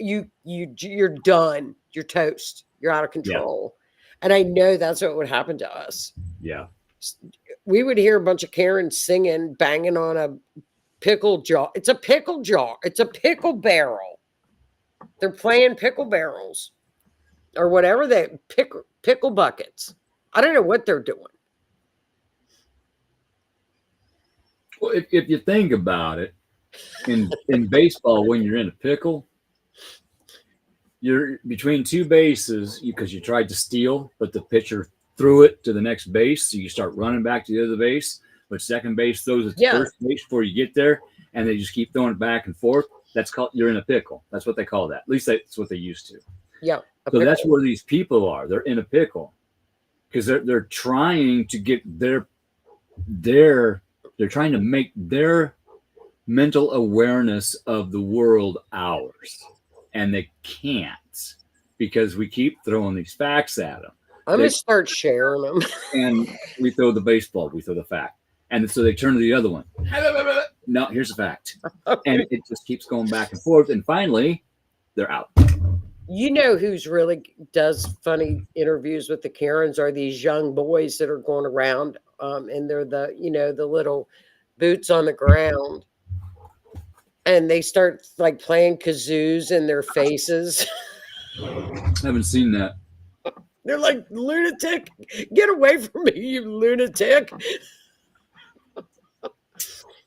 [SPEAKER 6] done. You're toast. You're out of control. Yeah. And I know that's what would happen to us.
[SPEAKER 4] Yeah.
[SPEAKER 6] We would hear a bunch of Karens singing, banging on a pickle jar. It's a pickle jar. It's a pickle barrel. They're playing pickle barrels or whatever pickle buckets. I don't know what they're doing.
[SPEAKER 4] Well, if you think about it, in baseball, when you're in a pickle, you're between two bases because you tried to steal, but the pitcher threw it to the next base, so you start running back to the other base. But second base throws it to
[SPEAKER 6] Yeah.
[SPEAKER 4] first base before you get there, and they just keep throwing it back and forth. That's called you're in a pickle. That's what they call that. At least that's what they used to.
[SPEAKER 6] Yeah.
[SPEAKER 4] So that's where these people are. They're in a pickle because they're trying to get they're trying to make their mental awareness of the world ours, and they can't because we keep throwing these facts at them.
[SPEAKER 6] I'm going to start sharing them.
[SPEAKER 4] And we throw the baseball, we throw the fact, and so they turn to the other one. No, here's the fact, and it just keeps going back and forth, and finally, they're out.
[SPEAKER 6] You know who's really does funny interviews with the Karens are these young boys that are going around, and they're the little boots on the ground, and they start like playing kazoos in their faces.
[SPEAKER 4] I haven't seen that.
[SPEAKER 6] They're like, lunatic, get away from me, you lunatic.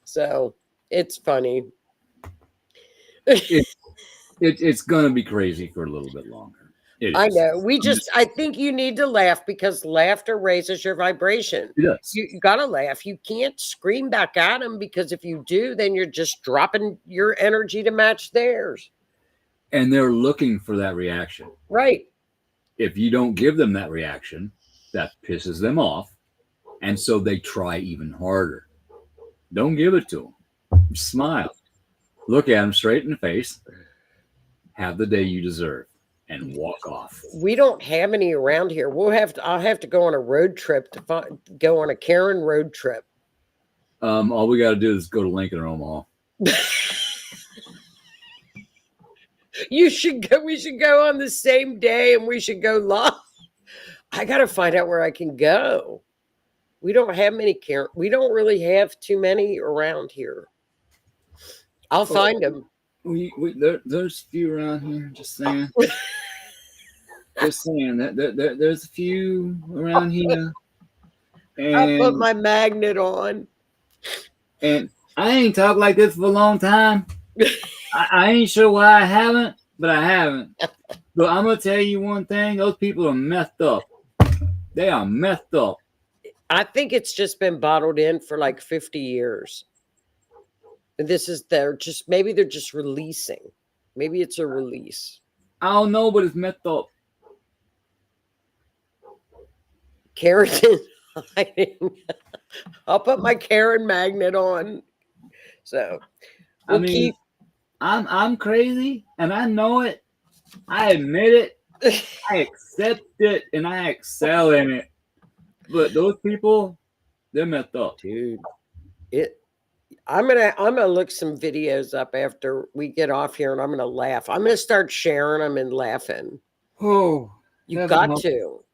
[SPEAKER 6] So it's funny.
[SPEAKER 4] It's gonna be crazy for a little bit longer.
[SPEAKER 6] I know. I think you need to laugh because laughter raises your vibration.
[SPEAKER 4] It does.
[SPEAKER 6] You got to laugh. You can't scream back at them because if you do, then you're just dropping your energy to match theirs.
[SPEAKER 4] And they're looking for that reaction.
[SPEAKER 6] Right.
[SPEAKER 4] If you don't give them that reaction, that pisses them off. And so they try even harder. Don't give it to them. Smile. Look at them straight in the face. Have the day you deserve and walk off.
[SPEAKER 6] We don't have any around here. I'll have to go on a road trip to go on a Karen road trip.
[SPEAKER 4] All we got to do is go to Lincoln or Omaha.
[SPEAKER 6] We should go on the same day and we should go live. I got to find out where I can go. We don't have many Karen. We don't really have too many around here. I'll find them.
[SPEAKER 4] There's a few around here. Just saying. Just saying that there's a few around here. And
[SPEAKER 6] I'll put my magnet on.
[SPEAKER 4] And I ain't talked like this for a long time. I ain't sure why I haven't, but I haven't. But I'm gonna tell you one thing: those people are messed up. They are messed up.
[SPEAKER 6] I think it's just been bottled in for like 50 years. And maybe they're just releasing. Maybe it's a release.
[SPEAKER 4] I don't know, but it's messed up.
[SPEAKER 6] Karen is hiding. I'll put my Karen magnet on. So
[SPEAKER 4] I'm crazy and I know it. I admit it. I accept it and I excel in it. But those people, they're messed up.
[SPEAKER 6] Dude. I'm gonna look some videos up after we get off here and I'm gonna laugh. I'm gonna start sharing them and laughing.
[SPEAKER 4] Oh,
[SPEAKER 6] you got to.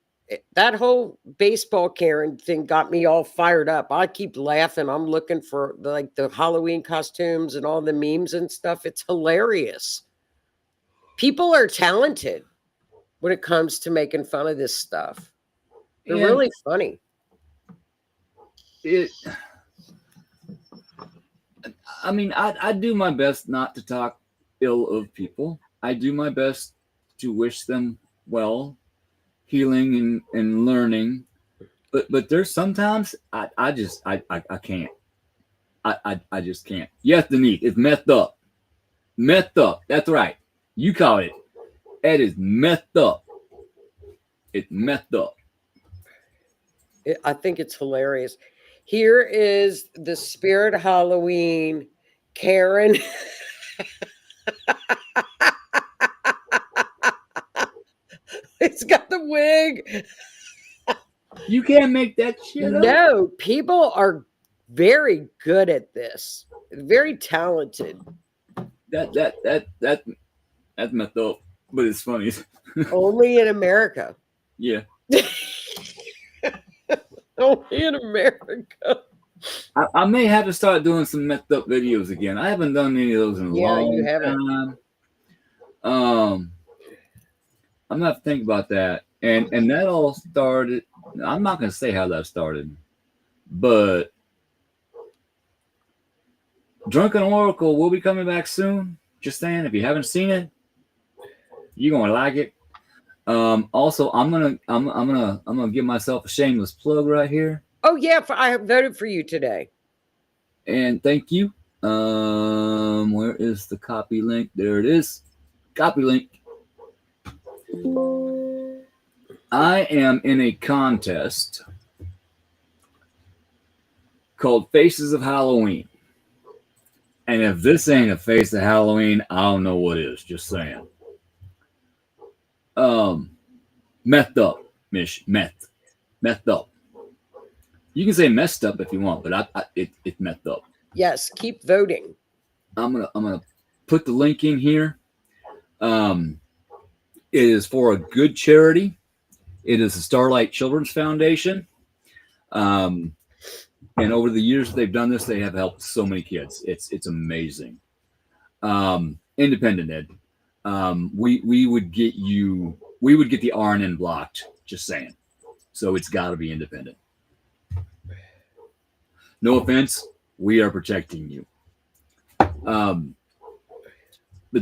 [SPEAKER 6] That whole baseball Karen thing got me all fired up. I keep laughing. I'm looking for the Halloween costumes and all the memes and stuff. It's hilarious. People are talented when it comes to making fun of this stuff. They're really funny.
[SPEAKER 4] I do my best not to talk ill of people. I do my best to wish them well, healing and learning. But there's sometimes I can't. I just can't. Yes, Denise, it's messed up. Messed up. That's right. You call it. It is messed up. It's messed up.
[SPEAKER 6] I think it's hilarious. Here is the Spirit Halloween Karen. It's got the wig.
[SPEAKER 4] You can't make that shit up.
[SPEAKER 6] No, people are very good at this. Very talented.
[SPEAKER 4] That's messed up, but it's funny.
[SPEAKER 6] Only in America.
[SPEAKER 4] Yeah.
[SPEAKER 6] Only in America.
[SPEAKER 4] I may have to start doing some messed up videos again. I haven't done any of those in a long
[SPEAKER 6] you haven't.
[SPEAKER 4] time. I'm gonna have to think about that. And that all started. I'm not gonna say how that started, but Drunken Oracle will be coming back soon. Just saying, if you haven't seen it, you're gonna like it. Also, I'm gonna give myself a shameless plug right here,
[SPEAKER 6] Oh yeah, I voted for you today.
[SPEAKER 4] and thank you. Where is the copy link? There it is. Copy link. I am in a contest called Faces of Halloween. And if this ain't a face of Halloween, I don't know what is. Just saying. Methed up, methed up. You can say messed up if you want, but it's methed up.
[SPEAKER 6] Yes, keep voting.
[SPEAKER 4] I'm gonna put the link in here. It is for a good charity. It is the Starlight Children's Foundation. And over the years they've done this, they have helped so many kids. It's amazing. Independent Ed. We would get the RNN blocked. Just saying. So it's got to be independent. No offense, we are protecting you. But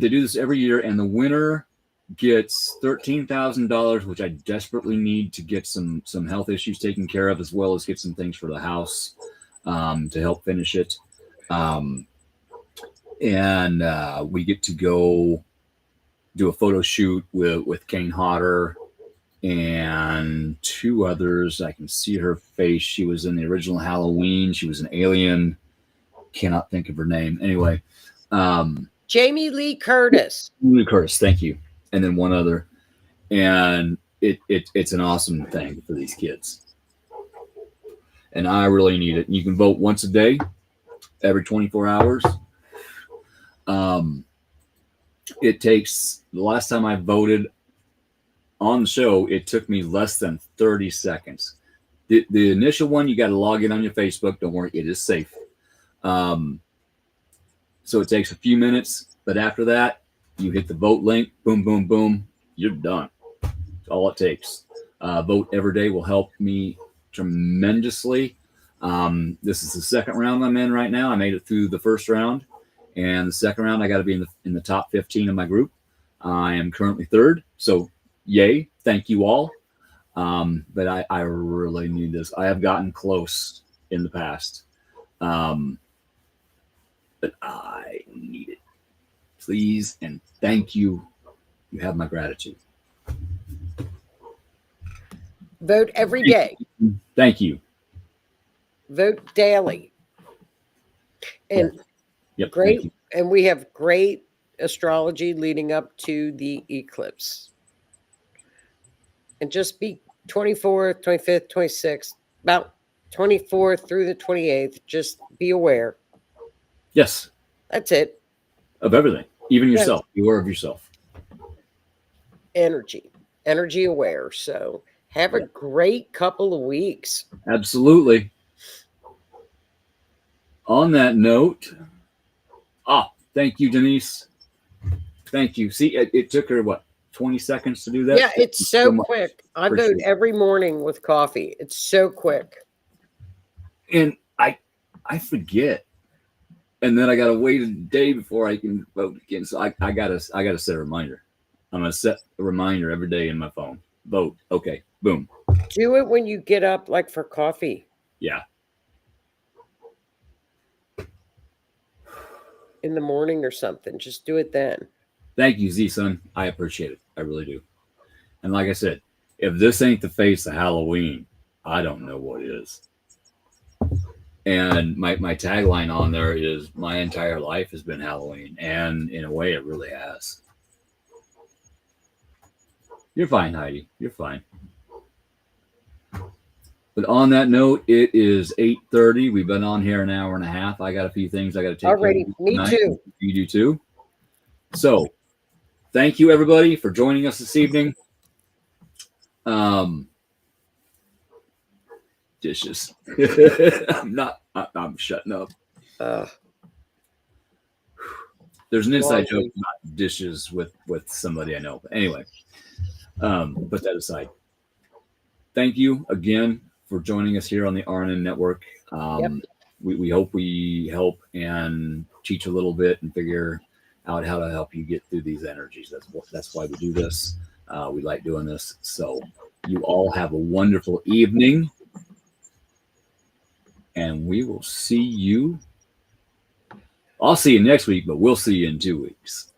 [SPEAKER 4] they do this every year, and the winner gets $13,000, which I desperately need to get some health issues taken care of, as well as get some things for the house to help finish it. And we get to go do a photo shoot with Kane Otter and two others. I can see her face. She was in the original Halloween. She was an alien. Cannot think of her name. Anyway.
[SPEAKER 6] Jamie Lee Curtis.
[SPEAKER 4] Lee Curtis, thank you. And then one other. And it's an awesome thing for these kids. And I really need it. You can vote once a day, every 24 hours. It takes, the last time I voted on the show, it took me less than 30 seconds. The initial one, you got to log in on your Facebook. Don't worry, it is safe. So it takes a few minutes, but after that, you hit the vote link, boom, boom, boom, you're done. That's all it takes. Vote every day will help me tremendously. This is the second round I'm in right now. I made it through the first round, and the second round I got to be in the top 15 of my group. I am currently third, so yay, thank you all. But I really need this. I have gotten close in the past. But I need it. Please and thank you. You have my gratitude.
[SPEAKER 6] Vote every day.
[SPEAKER 4] Thank you.
[SPEAKER 6] Vote daily. And
[SPEAKER 4] Yep,
[SPEAKER 6] great. And we have great astrology leading up to the eclipse. And just be 24th, 25th, 26th, about 24th through the 28th. Just be aware.
[SPEAKER 4] Yes.
[SPEAKER 6] That's it.
[SPEAKER 4] Of everything. Even yourself. Be aware of yourself.
[SPEAKER 6] Energy aware. So have a great couple of weeks.
[SPEAKER 4] Absolutely. On that note, thank you, Denise. Thank you. See, it took her, 20 seconds to do that?
[SPEAKER 6] Yeah, it's so quick. I vote every morning with coffee. It's so quick.
[SPEAKER 4] And I forget. And then I gotta wait a day before I can vote again. So I gotta set a reminder. I'm gonna set a reminder every day in my phone. Vote. Okay. Boom.
[SPEAKER 6] Do it when you get up, like for coffee.
[SPEAKER 4] Yeah.
[SPEAKER 6] In the morning or something. Just do it then.
[SPEAKER 4] Thank you, Z-Son. I appreciate it. I really do. And like I said, if this ain't the face of Halloween, I don't know what is. And my tagline on there is, my entire life has been Halloween. And in a way, it really has. You're fine, Heidi. You're fine. But on that note, it is 8:30. We've been on here an hour and a half. I got a few things I got to take
[SPEAKER 6] Already.
[SPEAKER 4] care of
[SPEAKER 6] Me
[SPEAKER 4] tonight.
[SPEAKER 6] too.
[SPEAKER 4] You do too. So, thank you everybody for joining us this evening. Dishes. I'm shutting up. There's an inside joke about dishes with somebody I know. But anyway, put that aside. Thank you again for joining us here on the RNN Network. We hope we help and teach a little bit and figure out how to help you get through these energies. That's why we do this. We like doing this. So you all have a wonderful evening, and we will see you. I'll see you next week, but we'll see you in 2 weeks.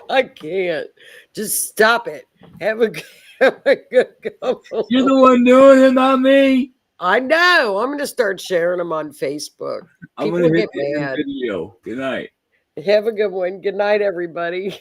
[SPEAKER 6] I can't. Just stop it. Have a good couple.
[SPEAKER 4] You're the one doing it, not me.
[SPEAKER 6] I know. I'm going to start sharing them on Facebook.
[SPEAKER 4] I'm
[SPEAKER 6] People
[SPEAKER 4] going to
[SPEAKER 6] get
[SPEAKER 4] hit the
[SPEAKER 6] mad.
[SPEAKER 4] video. Good night.
[SPEAKER 6] Have a good one. Good night, everybody.